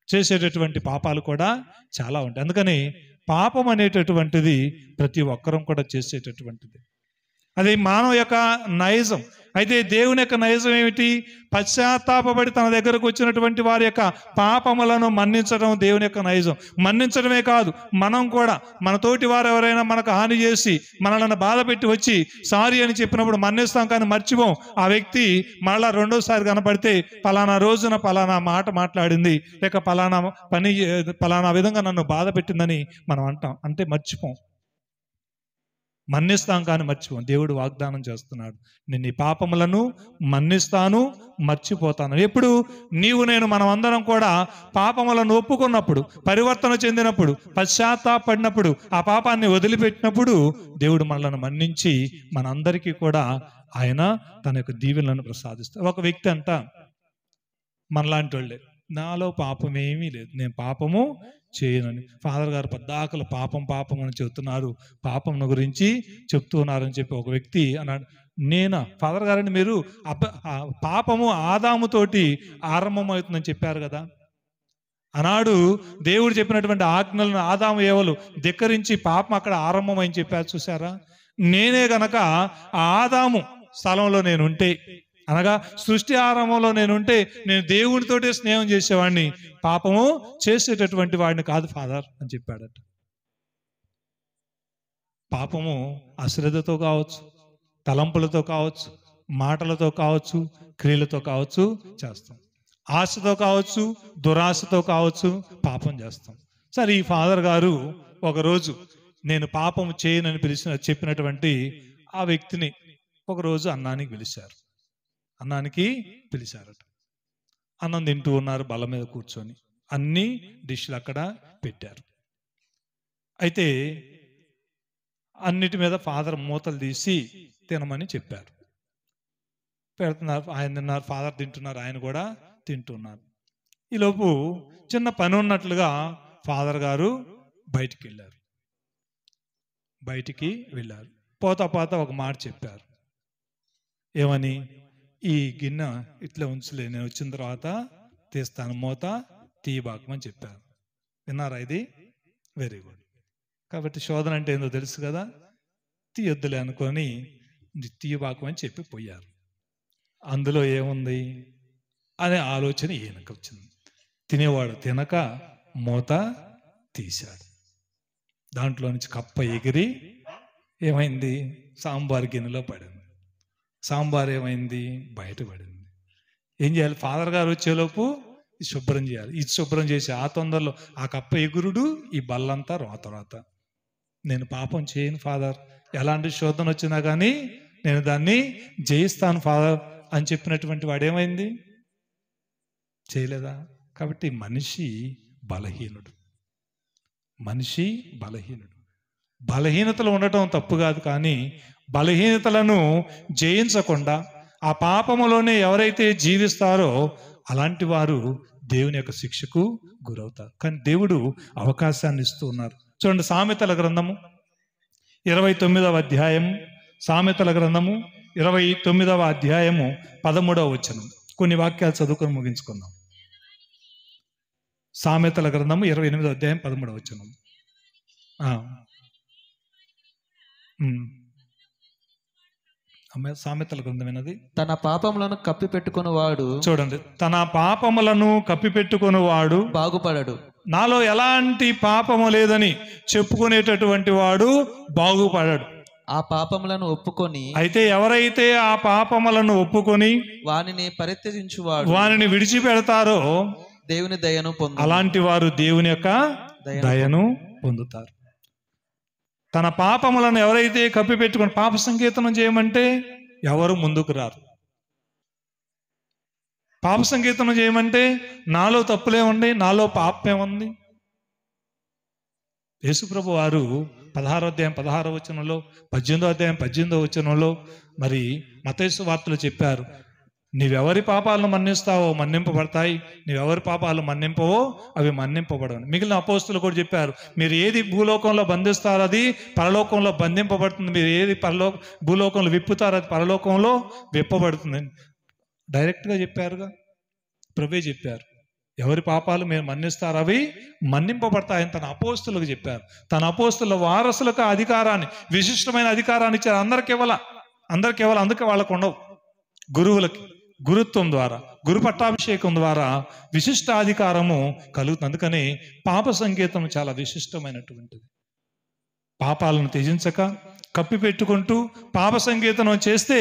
చేసేటటువంటి పాపాలు కూడా చాలా ఉంటాయి. అందుకని పాపం అనేటటువంటిది ప్రతి ఒక్కరం కూడా చేసేటటువంటిది. అది మానవ యొక్క నైజం. అయితే దేవుని యొక్క నైజం ఏమిటి? పశ్చాత్తాపపడి తన దగ్గరకు వచ్చినటువంటి వారి యొక్క పాపములను మన్నించడం దేవుని యొక్క నైజం. మన్నించడమే కాదు, మనం కూడా మన తోటి వారు ఎవరైనా మనకు హాని చేసి మనల్ని బాధ పెట్టి వచ్చి సారీ అని చెప్పినప్పుడు మన్నిస్తాం, కానీ మర్చిపోం. ఆ వ్యక్తి మళ్ళా రెండోసారి కనపడితే పలానా రోజున పలానా మాట మాట్లాడింది, లేక పలానా విధంగా నన్ను బాధ పెట్టిందని మనం అంటాం. అంటే మర్చిపోం, మన్నిస్తాం కానీ మర్చిపోం. దేవుడు వాగ్దానం చేస్తున్నాడు, నేను నీ పాపములను మన్నిస్తాను, మర్చిపోతాను. ఎప్పుడు? నీవు నేను మనం అందరం కూడా పాపములను ఒప్పుకున్నప్పుడు, పరివర్తన చెందినప్పుడు, పశ్చాత్తాపడినప్పుడు, ఆ పాపాన్ని వదిలిపెట్టినప్పుడు దేవుడు మనల్ని మన్నించి మనందరికీ కూడా ఆయన తన యొక్క దీవెనలను ప్రసాదిస్తాడు. ఒక వ్యక్తి అంట మనలాంటి వాళ్ళే, నాలో పాపం ఏమీ లేదు, నేను పాపము చేయనని. ఫాదర్ గారు పద్దాకలు పాపం అని చెబుతున్నారు, పాపం గురించి చెప్తున్నారని చెప్పి ఒక వ్యక్తి అన్నాడు. నేనా? ఫాదర్ గారని మీరు పాపము ఆదాముతోటి ఆరంభమవుతుందని చెప్పారు కదా. ఆనాడు దేవుడు చెప్పినటువంటి ఆజ్ఞలను ఆదాము ఏవలు ధిక్కరించి పాపం అక్కడ ఆరంభమని చెప్పారు. చూసారా? నేనే గనక ఆ ఆదాము స్థలంలో నేనుంటే, అనగా సృష్టి ఆరంభంలో నేనుంటే, నేను దేవుడితోటే స్నేహం చేసేవాడిని, పాపము చేసేటటువంటి వాడిని కాదు ఫాదర్ అని చెప్పాడట. పాపము అశ్రద్ధతో కావచ్చు, తలంపులతో కావచ్చు, మాటలతో కావచ్చు, క్రియలతో కావచ్చు చేస్తాం. ఆశతో కావచ్చు, దురాశతో కావచ్చు పాపం చేస్తాం. సరే, ఈ ఫాదర్ గారు ఒకరోజు నేను పాపం చేయనని చెప్పినటువంటి ఆ వ్యక్తిని ఒకరోజు అన్నానికి పిలిచారట. అన్నం తింటూ ఉన్నారు, బల్ల మీద కూర్చొని. అన్ని డిష్లు అక్కడ పెట్టారు. అయితే అన్నిటి మీద ఫాదర్ మూతలు తీసి తినమని చెప్పారు. పెడుతున్నారు, ఆయన తిన్నారు, ఫాదర్ తింటున్నారు, ఆయన కూడా తింటున్నారు. ఈలోపు చిన్న పని ఉన్నట్లుగా ఫాదర్ గారు బయటికి వెళ్ళారు. పోతా ఒక మాట చెప్పారు. ఏమని? ఈ గిన్నె ఇట్లా ఉంచలే, నేను వచ్చిన తర్వాత తీస్తాను, మూత తీయబాకమని చెప్పారు. విన్నారా? ఇది వెరీ గుడ్. కాబట్టి శోధన అంటే ఏందో తెలుసు కదా. తీయొద్దులే అనుకొని తీయబాకమని చెప్పి పోయారు. అందులో ఏముంది అనే ఆలోచన ఈయనకు వచ్చింది. తినేవాడు తినక మూత తీశాడు. దాంట్లో నుంచి కప్ప ఎగిరి ఏమైంది? సాంబార్ గిన్నెలో పడింది. సాంబార్ ఏమైంది? బయటపడింది. ఏం చేయాలి? ఫాదర్ గారు వచ్చేలోపు శుభ్రం చేయాలి. ఇది శుభ్రం చేసి ఆ తొందరలో ఆ కప్ప ఎగురుడు, ఈ బల్లంతా రోత. నేను పాపం చేయను ఫాదర్, ఎలాంటి శోధన వచ్చినా కానీ నేను దాన్ని జయిస్తాను ఫాదర్ అని చెప్పినటువంటి వాడేమైంది? చేయలేదా? కాబట్టి మనిషి బలహీనుడు. బలహీనతలు ఉండటం తప్పు కాదు, కానీ బలహీనతలను జయించకుండా ఆ పాపములోనే ఎవరైతే జీవిస్తారో అలాంటి వారు దేవుని యొక్క శిక్షకు గురవుతారు. కానీ దేవుడు అవకాశాన్ని ఇస్తూ ఉన్నారు. చూడండి, సామెతల గ్రంథము 29వ అధ్యాయము, సామెతల గ్రంథము 29వ అధ్యాయము 13వ వచనం. కొన్ని వాక్యాలు చదువుకొని ముగించుకుందాం. సామెతల గ్రంథము 28వ అధ్యాయం 13వ వచనం. సామెతల గ్రంథం ఏనది? తన పాపములను కప్పిపెట్టుకుని వాడు, చూడండి, తన పాపములను కప్పిపెట్టుకుని వాడు బాగుపడడు. నాలో ఎలాంటి పాపము లేదని చెప్పుకునేటటువంటి వాడు బాగుపడడు. ఆ పాపములను ఒప్పుకొని, అయితే ఎవరైతే ఆ పాపములను ఒప్పుకొని వానిని పరిత్యజించువాడు, వానిని విడిచిపెడతారో దేవుని దయను పొందు. అలాంటి వారు దేవుని యొక్క దయను పొందుతారు. తన పాపములను ఎవరైతే కప్పిపెట్టుకుని, పాప సంకీర్తనం చేయమంటే ఎవరు ముందుకు రారు. పాప సంకీర్తనం చేయమంటే నాలో తప్పులే ఉంది, నాలో పాపమే ఉంది. యేసుప్రభు వారు 16వ అధ్యాయం 16వ వచనంలో, 18వ అధ్యాయం 18వ వచనంలో మరి మత్తయి సువార్తలో చెప్పారు, నీవెవరి పాపాలను మన్నిస్తావో మన్నింపబడతాయి, నీవెవరి పాపాలు మన్నింపవో అవి మన్నింపబడవు. మిగిలిన అపోస్తులు కూడా చెప్పారు, మీరు ఏది భూలోకంలో బంధిస్తారో అది పరలోకంలో బంధింపబడుతుంది, మీరు ఏది భూలోకంలో విప్పుతారో అది పరలోకంలో విప్పబడుతుంది. డైరెక్ట్గా చెప్పారుగా, ప్రభువే చెప్పారు, ఎవరి పాపాలు మీరు మన్నిస్తారు అవి మన్నింపబడతాయని తన అపోస్తులకు చెప్పారు. తన అపోస్తుల వారసులకు అధికారాన్ని, విశిష్టమైన అధికారాన్ని ఇచ్చారు. అందరికి ఇవ్వాల. అందుకే వాళ్ళకు ఉండవు. గురువులకి గురుత్వం ద్వారా, గురు పట్టాభిషేకం ద్వారా విశిష్టాధికారము కలుగుతుంది. అందుకని పాప సంకేతం చాలా విశిష్టమైనటువంటిది. పాపాలను త్యజించక కప్పిపెట్టుకుంటూ పాప సంకీర్తనం చేస్తే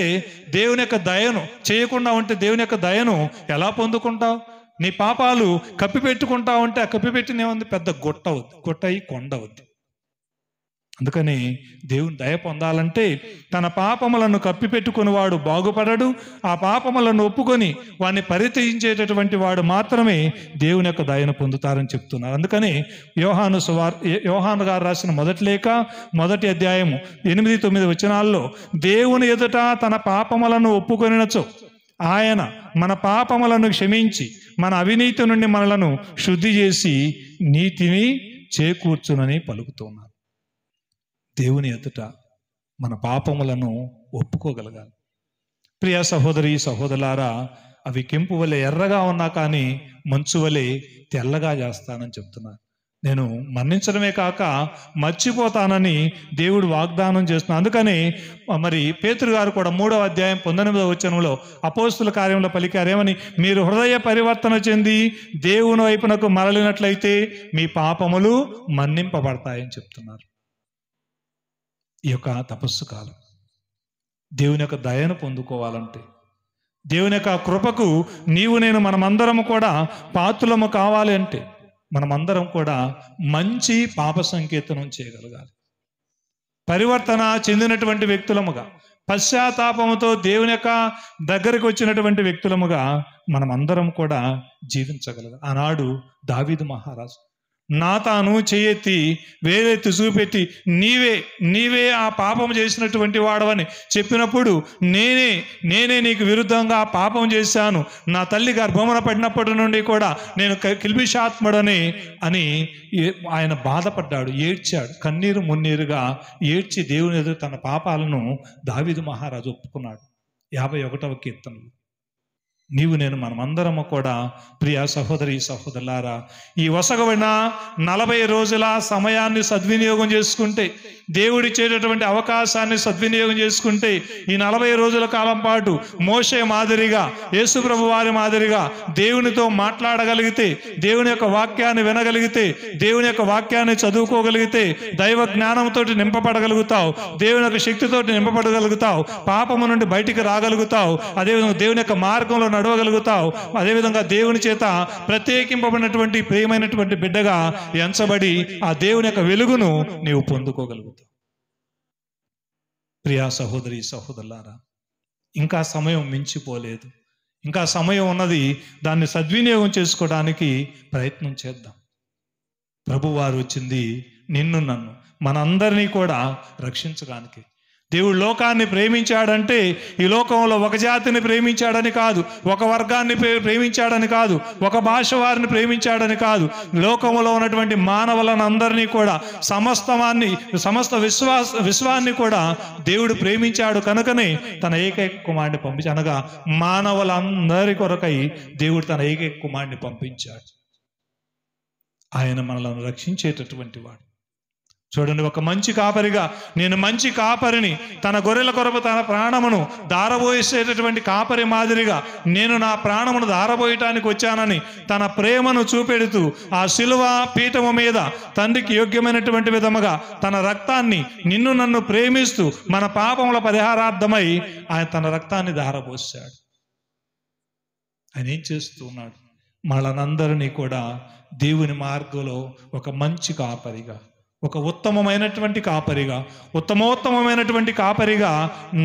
దేవుని యొక్క దయను, చేయకుండా ఉంటే దేవుని యొక్క దయను ఎలా పొందుకుంటావు? నీ పాపాలు కప్పిపెట్టుకుంటా ఉంటే ఆ కప్పిపెట్టినేముంది? పెద్ద గుట్ట అవుద్ది, గుట్టయి కొండ అవుద్ది. అందుకని దేవుని దయ పొందాలంటే తన పాపములను కప్పిపెట్టుకుని వాడు బాగుపడడు. ఆ పాపములను ఒప్పుకొని వాడిని పరిత్యజించేటటువంటి వాడు మాత్రమే దేవుని యొక్క దయను పొందుతారని చెప్తున్నారు. అందుకని యోహాను గారు రాసిన మొదటి లేఖ 1వ అధ్యాయము 8-9 వచనాల్లో, దేవుని ఎదుట తన పాపములను ఒప్పుకొనినచో ఆయన మన పాపములను క్షమించి మన అవినీతి నుండి మనలను శుద్ధి చేసి నీతిని చేకూర్చునని పలుకుతున్నారు. దేవుని ఎదుట మన పాపములను ఒప్పుకోగలగాలి. ప్రియ సహోదరి సహోదరులారా, అవి కెంపు వలె ఎర్రగా ఉన్నా కానీ మంచు వలె తెల్లగా చేస్తానని చెప్తున్నారు. నేను మన్నించడమే కాక మర్చిపోతానని దేవుడు వాగ్దానం చేస్తున్నాను. అందుకని మరి పేతురు గారు కూడా 3వ అధ్యాయం 19వ వచనంలో అపోస్తుల కార్యంలో పలికారేమని, మీరు హృదయ పరివర్తన చెంది దేవుని వైపునకు మరలినట్లయితే మీ పాపములు మన్నింపబడతాయని చెప్తున్నారు. ఈ యొక్క తపస్సు కాలం. దేవుని యొక్క దయను పొందుకోవాలంటే, దేవుని యొక్క కృపకు నీవు నేను మనమందరం కూడా పాత్రులము కావాలి అంటే, మనమందరం కూడా మంచి పాప సంకీర్తనం చేయగలగాలి. పరివర్తన చెందినటువంటి వ్యక్తులముగా, పశ్చాత్తాపముతో దేవుని యొక్క దగ్గరికి వచ్చినటువంటి వ్యక్తులముగా మనమందరం కూడా జీవించగలగాలి. ఆనాడు దావీదు మహారాజు నాతాను చేయెత్తి వేలెత్తి చూపెట్టి నీవే ఆ పాపం చేసినటువంటి వాడవని చెప్పినప్పుడు, నేనే నీకు విరుద్ధంగా ఆ పాపం చేశాను, నా తల్లి గర్భమున పడినప్పటి నుండి కూడా నేను కిల్బిషాత్ముడని అని ఆయన బాధపడ్డాడు, ఏడ్చాడు. కన్నీరు మున్నీరుగా ఏడ్చి దేవుని ఎదురు తన పాపాలను దావీదు మహారాజు ఒప్పుకున్నాడు. 51వ కీర్తనలో నీవు నేను మనమందరము కూడా ప్రియ సహోదరి సహోదరులారా, ఈ వసగబడిన 40 రోజుల సమయాన్ని సద్వినియోగం చేసుకుంటే, దేవుడిచ్చేటటువంటి అవకాశాన్ని సద్వినియోగం చేసుకుంటే, ఈ 40 రోజుల కాలం పాటు మోషే మాదిరిగా, యేసు ప్రభు వారి మాదిరిగా దేవునితో మాట్లాడగలిగితే, దేవుని యొక్క వాక్యాన్ని వినగలిగితే, దేవుని యొక్క వాక్యాన్ని చదువుకోగలిగితే, దైవ జ్ఞానంతో నింపబడగలుగుతావు, దేవుని యొక్క శక్తితోటి నింపబడగలుగుతావు, పాపము నుండి బయటికి రాగలుగుతావు, అదేవిధంగా దేవుని యొక్క మార్గంలో నడవగలుగుతావు, అదేవిధంగా దేవుని చేత ప్రత్యేకింపబడినటువంటి ప్రియమైనటువంటి బిడ్డగా ఎంచబడి ఆ దేవుని యొక్క వెలుగును నీవు పొందుకోగలుగుతావు. ప్రియా సహోదరి సహోదరులారా, ఇంకా సమయం మించిపోలేదు, ఇంకా సమయం ఉన్నది. దాన్ని సద్వినియోగం చేసుకోవడానికి ప్రయత్నం చేద్దాం. ప్రభువారు వచ్చింది నిన్ను నన్ను మనందరినీ కూడా రక్షించడానికి. దేవుడు లోకాన్ని ప్రేమించాడంటే ఈ లోకంలో ఒక జాతిని ప్రేమించాడని కాదు, ఒక వర్గాన్ని ప్రేమించాడని కాదు, ఒక భాష వారిని ప్రేమించాడని కాదు, లోకంలో ఉన్నటువంటి మానవులను అందరినీ కూడా, సమస్త విశ్వాన్ని కూడా దేవుడు ప్రేమించాడు. కనుకనే తన ఏకైక కుమారుడిని పంపించి, అనగా మానవులందరి కొరకై దేవుడు తన ఏకైక కుమారుడిని పంపించాడు. ఆయన మనలను రక్షించేటటువంటి వాడు. చూడండి, ఒక మంచి కాపరిగా, నేను మంచి కాపరిని, తన గొర్రెల కొరకు తన ప్రాణమును దారబోసేటటువంటి కాపరి మాదిరిగా నేను నా ప్రాణమును దారబోయటానికి వచ్చానని తన ప్రేమను చూపెడుతూ ఆ శిలువ పీఠము మీద తండ్రికి యోగ్యమైనటువంటి విధముగా తన రక్తాన్ని, నిన్ను నన్ను ప్రేమిస్తూ మన పాపముల పరిహారార్థమై ఆయన తన రక్తాన్ని దారబోసాడు. ఆయన ఏం చేస్తూ ఉన్నాడు? మనందరినీ కూడా దేవుని మార్గంలో ఒక మంచి కాపరిగా, ఒక ఉత్తమమైనటువంటి కాపరిగా, ఉత్తమోత్తమైనటువంటి కాపరిగా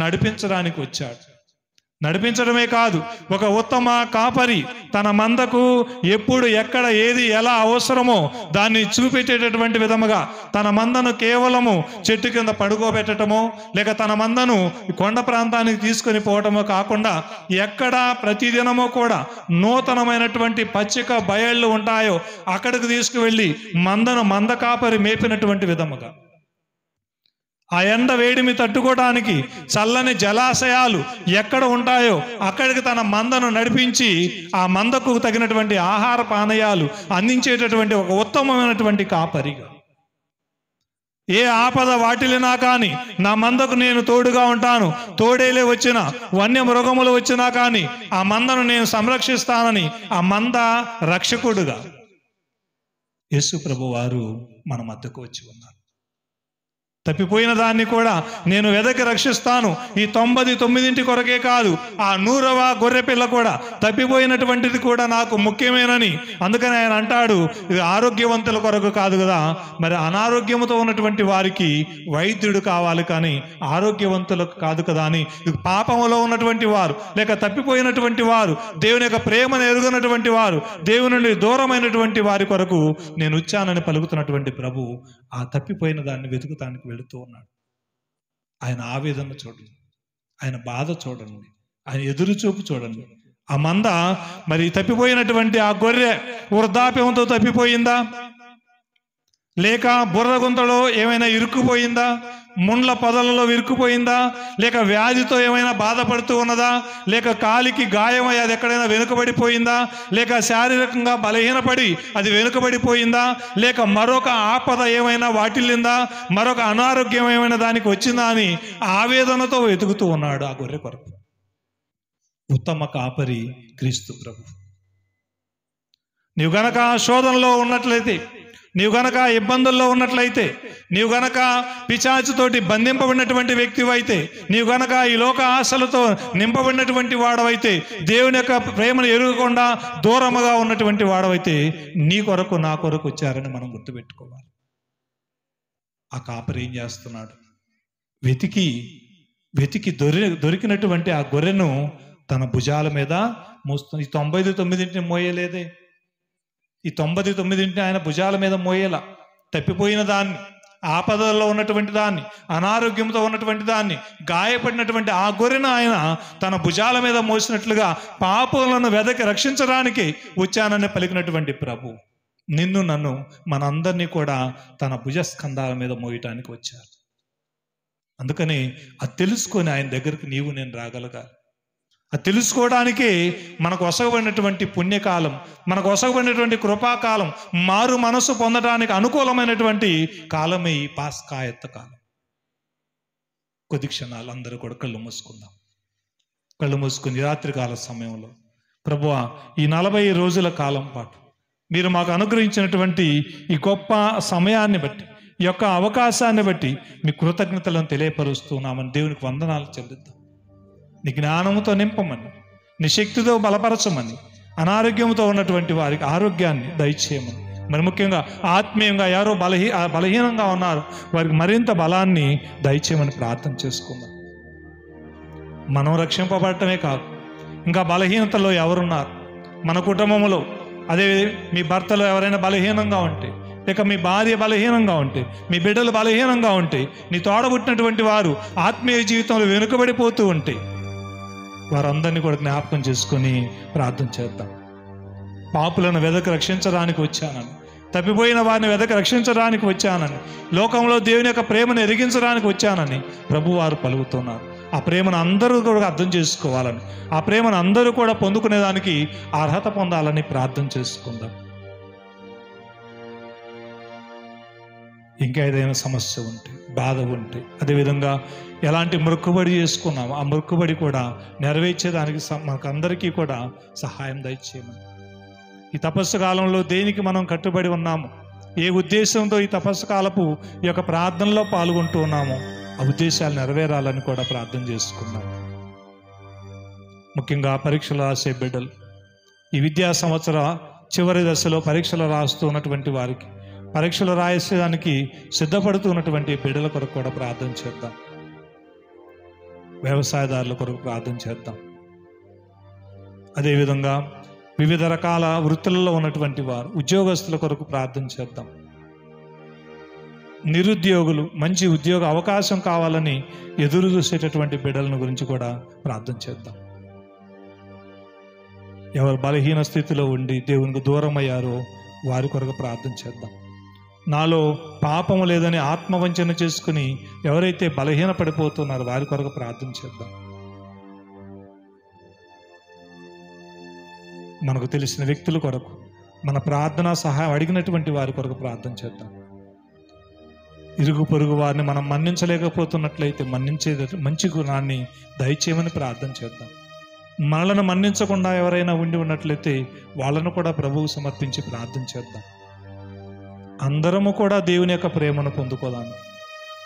నడిపించడానికి వచ్చాడు. నడిపించడమే కాదు, ఒక ఉత్తమ కాపరి తన మందకు ఎప్పుడు ఎక్కడ ఏది ఎలా అవసరమో దాన్ని చూపెట్టేటటువంటి విధముగా తన మందను కేవలము చెట్టు కింద పడుకోబెట్టడమో, లేక తన మందను కొండ ప్రాంతానికి తీసుకొని పోవటమో కాకుండా, ఎక్కడ ప్రతిదినమో కూడా నూతనమైనటువంటి పచ్చిక బయళ్ళు ఉంటాయో అక్కడికి తీసుకువెళ్ళి మంద కాపరి మేపినటువంటి విధముగా, ఆ ఎండ వేడిమి తట్టుకోవడానికి చల్లని జలాశయాలు ఎక్కడ ఉంటాయో అక్కడికి తన మందను నడిపించి ఆ మందకు తగినటువంటి ఆహార పానీయాలు అందించేటటువంటి ఒక ఉత్తమమైనటువంటి కాపరిగా, ఏ ఆపద వాటిల్లినా కానీ నా మందకు నేను తోడుగా ఉంటాను, తోడేలే వచ్చిన వన్య మృగములు వచ్చినా కానీ ఆ మందను నేను సంరక్షిస్తానని ఆ మంద రక్షకుడుగా యేసు ప్రభు వారు మన మధ్యకు వచ్చి ఉన్నారు. తప్పిపోయిన దాన్ని కూడా నేను వెదకి రక్షిస్తాను. ఈ 99 కొరకే కాదు, ఆ 100వ గొర్రె పిల్ల కూడా, తప్పిపోయినటువంటిది కూడా నాకు ముఖ్యమేనని. అందుకని ఆయన అంటాడు, ఇది ఆరోగ్యవంతుల కొరకు కాదు కదా, మరి అనారోగ్యముతో ఉన్నటువంటి వారికి వైద్యుడు కావాలి కానీ ఆరోగ్యవంతులకు కాదు కదా అని, పాపములో ఉన్నటువంటి వారు, లేక తప్పిపోయినటువంటి వారు, దేవుని యొక్క ప్రేమను ఎరుగనటువంటి వారు, దేవుని నుండి దూరమైనటువంటి వారి కొరకు నేను వచ్చానని పలుకుతున్నటువంటి ప్రభు ఆ తప్పిపోయిన దాన్ని వెతుకుతానికి వెళుతూ ఉన్నాడు. ఆయన ఆవేదన చూడండి, ఆయన బాధ చూడండి, ఆయన ఎదురు చూపు చూడండి. ఆ మంద మరి తప్పిపోయినటువంటి ఆ గొర్రె వృద్ధాప్యంతో తప్పిపోయిందా, లేక బుర్ర గుంతలో ఏమైనా ఇరుక్కుపోయిందా, ముండ్ల పొదలలో ఇరుక్కుపోయిందా, లేక వ్యాధితో ఏమైనా బాధపడుతూ ఉన్నదా, లేక కాలికి గాయమై అది ఎక్కడైనా వెనుకబడిపోయిందా, లేక శారీరకంగా బలహీనపడి అది వెనుకబడిపోయిందా, లేక మరొక ఆపద ఏమైనా వాటిల్లిందా, మరొక అనారోగ్యం ఏమైనా దానికి వచ్చిందా అని ఆవేదనతో వెతుకుతూ ఉన్నాడు ఆ గొర్రె కొరకు. ఉత్తమ కాపరి క్రీస్తు ప్రభు. నీవు గనక శోధనలో ఉన్నట్లయితే, నీవు గనక ఇబ్బందుల్లో ఉన్నట్లయితే, నీవు గనక పిశాచుతోటి బంధింపబడినటువంటి వ్యక్తివైతే, నీవు గనక ఈ లోక ఆశలతో నింపబడినటువంటి వాడవైతే, దేవుని యొక్క ప్రేమను ఎరుగకుండా దూరముగా ఉన్నటువంటి వాడవైతే, నీ కొరకు నా కొరకు వచ్చారని మనం గుర్తుపెట్టుకోవాలి. ఆ కాపరి ఏం చేస్తున్నాడు? వెతికి దొరికినటువంటి ఆ గొర్రెను తన భుజాల మీద మోస్తుంది. ఈ 99 మోయలేదే, ఈ 99 ఆయన భుజాల మీద మోయేలా, తప్పిపోయిన దాన్ని, ఆపదల్లో ఉన్నటువంటి దాన్ని, అనారోగ్యంతో ఉన్నటువంటి దాన్ని, గాయపడినటువంటి ఆ గొర్రెను ఆయన తన భుజాల మీద మోసినట్లుగా పాపులను వెదకి రక్షించడానికి వచ్చానని పలికినటువంటి ప్రభు నిన్ను నన్ను మనందరినీ కూడా తన భుజస్కంధాల మీద మోయటానికి వచ్చారు. అందుకని అది తెలుసుకొని ఆయన దగ్గరికి నీవు నేను రాగలగాలి. అది తెలుసుకోవడానికి మనకు ఒసగబడినటువంటి పుణ్యకాలం, మనకు ఒసగబడినటువంటి కృపాకాలం, మారు మనసు పొందడానికి అనుకూలమైనటువంటి కాలమే ఈ పాస్కాయత్త కాలం. కొద్ది క్షణాలు అందరూ కూడా కళ్ళు మూసుకుందాం. కళ్ళు మూసుకుని రాత్రికాల సమయంలో, ప్రభువా, ఈ 40 రోజుల కాలం పాటు మీరు మాకు అనుగ్రహించినటువంటి ఈ గొప్ప సమయాన్ని బట్టి, ఈ యొక్క అవకాశాన్ని బట్టి మీ కృతజ్ఞతలను తెలియపరుస్తున్నామని దేవునికి వందనాలు చెల్లిద్దాం. నీ జ్ఞానముతో నింపమని, నీ శక్తితో బలపరచమని, అనారోగ్యంతో ఉన్నటువంటి వారికి ఆరోగ్యాన్ని దయచేయమని, మరి ముఖ్యంగా ఆత్మీయంగా ఎవరో బలహీనంగా ఉన్నారు వారికి మరింత బలాన్ని దయచేయమని ప్రార్థన చేసుకుందాం. మనం రక్షింపబడటమే కాదు, ఇంకా బలహీనతలో ఎవరున్నారు మన కుటుంబంలో, అదే మీ భర్తలో ఎవరైనా బలహీనంగా ఉంటే, లేక మీ భార్య బలహీనంగా ఉంటే, మీ బిడ్డలు బలహీనంగా ఉంటే, నీ తోడబుట్టినటువంటి వారు ఆత్మీయ జీవితంలో వెనుకబడిపోతూ ఉంటే, వారందరినీ కూడా జ్ఞాపకం చేసుకొని ప్రార్థన చేద్దాం. పాపులను వెదకి రక్షించడానికి వచ్చానని, తప్పిపోయిన వారిని వెదకి రక్షించడానికి వచ్చానని, లోకంలో దేవుని యొక్క ప్రేమను ఎరిగించడానికి వచ్చానని ప్రభువారు పలుకుతున్నారు. ఆ ప్రేమను అందరూ కూడా అర్థం చేసుకోవాలని, ఆ ప్రేమను అందరూ కూడా పొందుకునేదానికి అర్హత పొందాలని ప్రార్థన చేసుకుందాం. ఇంకా ఏదైనా సమస్య ఉంటే, బాధ ఉంటే, అదేవిధంగా ఎలాంటి మొక్కుబడి చేసుకున్నామో ఆ మొక్కుబడి కూడా నెరవేర్చేదానికి మనకందరికీ కూడా సహాయం దయచేయమని, ఈ తపస్సు కాలంలో దేనికి మనం కట్టుబడి ఉన్నాము, ఏ ఉద్దేశంతో ఈ తపస్సు కాలపు ఈ యొక్క ప్రార్థనలో పాల్గొంటూ ఉన్నామో ఆ ఉద్దేశాలు నెరవేరాలని కూడా ప్రార్థన చేసుకున్నాం. ముఖ్యంగా పరీక్షలు రాసే బిడ్డలు, ఈ విద్యా సంవత్సర చివరి దశలో పరీక్షలు రాస్తూ ఉన్నటువంటి వారికి, పరీక్షలు రాసేదానికి సిద్ధపడుతున్నటువంటి బిడ్డల కొరకు కూడా ప్రార్థన చేద్దాం. వ్యవసాయదారుల కొరకు ప్రార్థన చేద్దాం. అదేవిధంగా వివిధ రకాల వృత్తులలో ఉన్నటువంటి వారు, ఉద్యోగస్తుల కొరకు ప్రార్థన చేద్దాం. నిరుద్యోగులు మంచి ఉద్యోగ అవకాశం కావాలని ఎదురు చూసేటటువంటి బిడ్డలను గురించి కూడా ప్రార్థన చేద్దాం. ఎవరు బలహీన స్థితిలో ఉండి దేవునికి దూరం అయ్యారో వారి కొరకు ప్రార్థన చేద్దాం. నాలో పాపము లేదని ఆత్మవంచన చేసుకుని ఎవరైతే బలహీన పడిపోతున్నారో వారి కొరకు ప్రార్థన చేద్దాం. మనకు తెలిసిన వ్యక్తుల కొరకు, మన ప్రార్థన సహాయం అడిగినటువంటి వారి కొరకు ప్రార్థన చేద్దాం. ఇరుగు పొరుగు వారిని మనం మన్నించలేకపోతున్నట్లయితే మన్నించే మంచి గుణాన్ని దయచేయమని ప్రార్థన చేద్దాం. మనలను మన్నించకుండా ఎవరైనా ఉండి ఉన్నట్లయితే వాళ్ళను కూడా ప్రభువు సమర్పించి ప్రార్థన చేద్దాం. అందరము కూడా దేవుని యొక్క ప్రేమను పొందుకోదాము.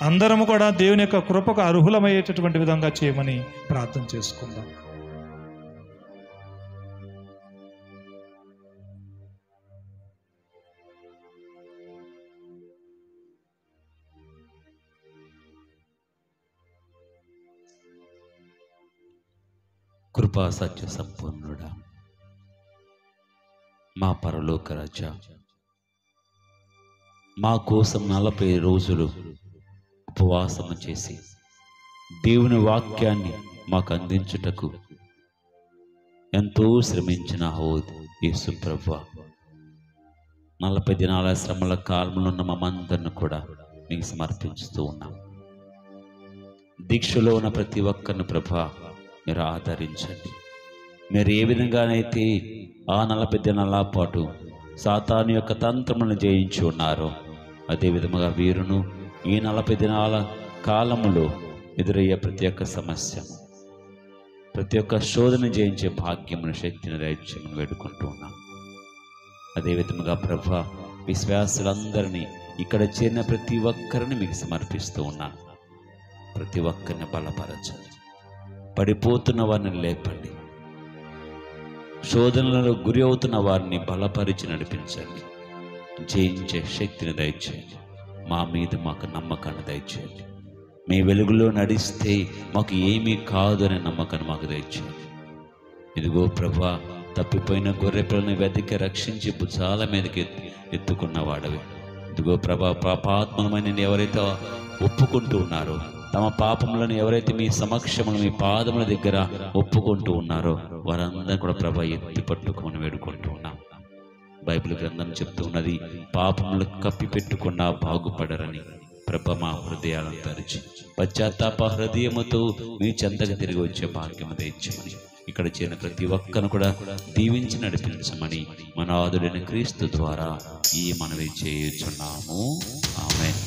అందరము కూడా దేవుని యొక్క కృపకు అర్హులమయ్యేటటువంటి విధంగా చేయమని ప్రార్థన చేసుకుందాం. కృపా సత్య సంపూర్ణుడా, మా పరలోక రాజా, మా కోసం 40 రోజులు ఉపవాసము చేసి దేవుని వాక్యాన్ని మాకు అందించుటకు ఎంతో శ్రమించిన యేసు ప్రభువా, 40 దినాల శ్రమల కాలంలో ఉన్న మమ్మందరిని కూడా మీకు సమర్పించుతూ ఉన్నాం. దీక్షలో ఉన్న ప్రతి ఒక్కరిని ప్రభా మీరు ఆదరించండి. మీరు ఏ విధంగానైతే ఆ 40 దినాల పాటు సాతాను యొక్క తంత్రములను జయించి ఉన్నారో అదే విధముగా వీరును ఈ 40 దినాల కాలములో ఎదురయ్యే ప్రతి ఒక్క సమస్య, ప్రతి ఒక్క శోధన జయించే భాగ్యమును, శక్తిని దయచేయమని వేడుకుంటూ ఉన్నాం. అదే విధముగా ప్రభా విశ్వాసులందరినీ ఇక్కడ చేరిన ప్రతి ఒక్కరిని మీకు సమర్పిస్తూ ఉన్నాను. ప్రతి ఒక్కరిని బలపరచండి, పడిపోతున్న వారిని లేపండి, శోధనలలో గురి అవుతున్న వారిని బలపరిచి నడిపించండి, జయించే శక్తిని దయచేయండి. మా మీద మాకు నమ్మకాన్ని దయచేయండి. మీ వెలుగులో నడిస్తే మాకు ఏమీ కాదు అనే నమ్మకాన్ని మాకు దయచేయండి. ఇదిగో ప్రభా, తప్పిపోయిన గొర్రె పిల్లని వెతికి రక్షించి భుజాల మీదకి ఎత్తుకున్న వాడవి. ఇదిగో ప్రభా, పాపాత్మలమైన ఎవరైతే ఒప్పుకుంటూ ఉన్నారో, తమ పాపములను ఎవరైతే మీ సమక్షములు మీ పాదముల దగ్గర ఒప్పుకుంటూ ఉన్నారో వారందరూ కూడా ప్రభా ఎత్తి పట్టుకొని వేడుకుంటూ ఉన్నాం. బైబిల్ గ్రంథం చెప్తూ ఉన్నది, పాపములు కప్పిపెట్టుకున్నా బాగుపడరని. ప్రభ, మా హృదయాలను తెరిచి పశ్చాత్తాప హృదయముతో మీ చెంతకు తిరిగి వచ్చే భాగ్యము దయచేయమని, ఇక్కడ చేరిన ప్రతి ఒక్కను కూడా దీవించి నడిపించమని మన ఆదుడైన క్రీస్తు ద్వారా ఈ మనవి చేయుచున్నాము. ఆమేన్.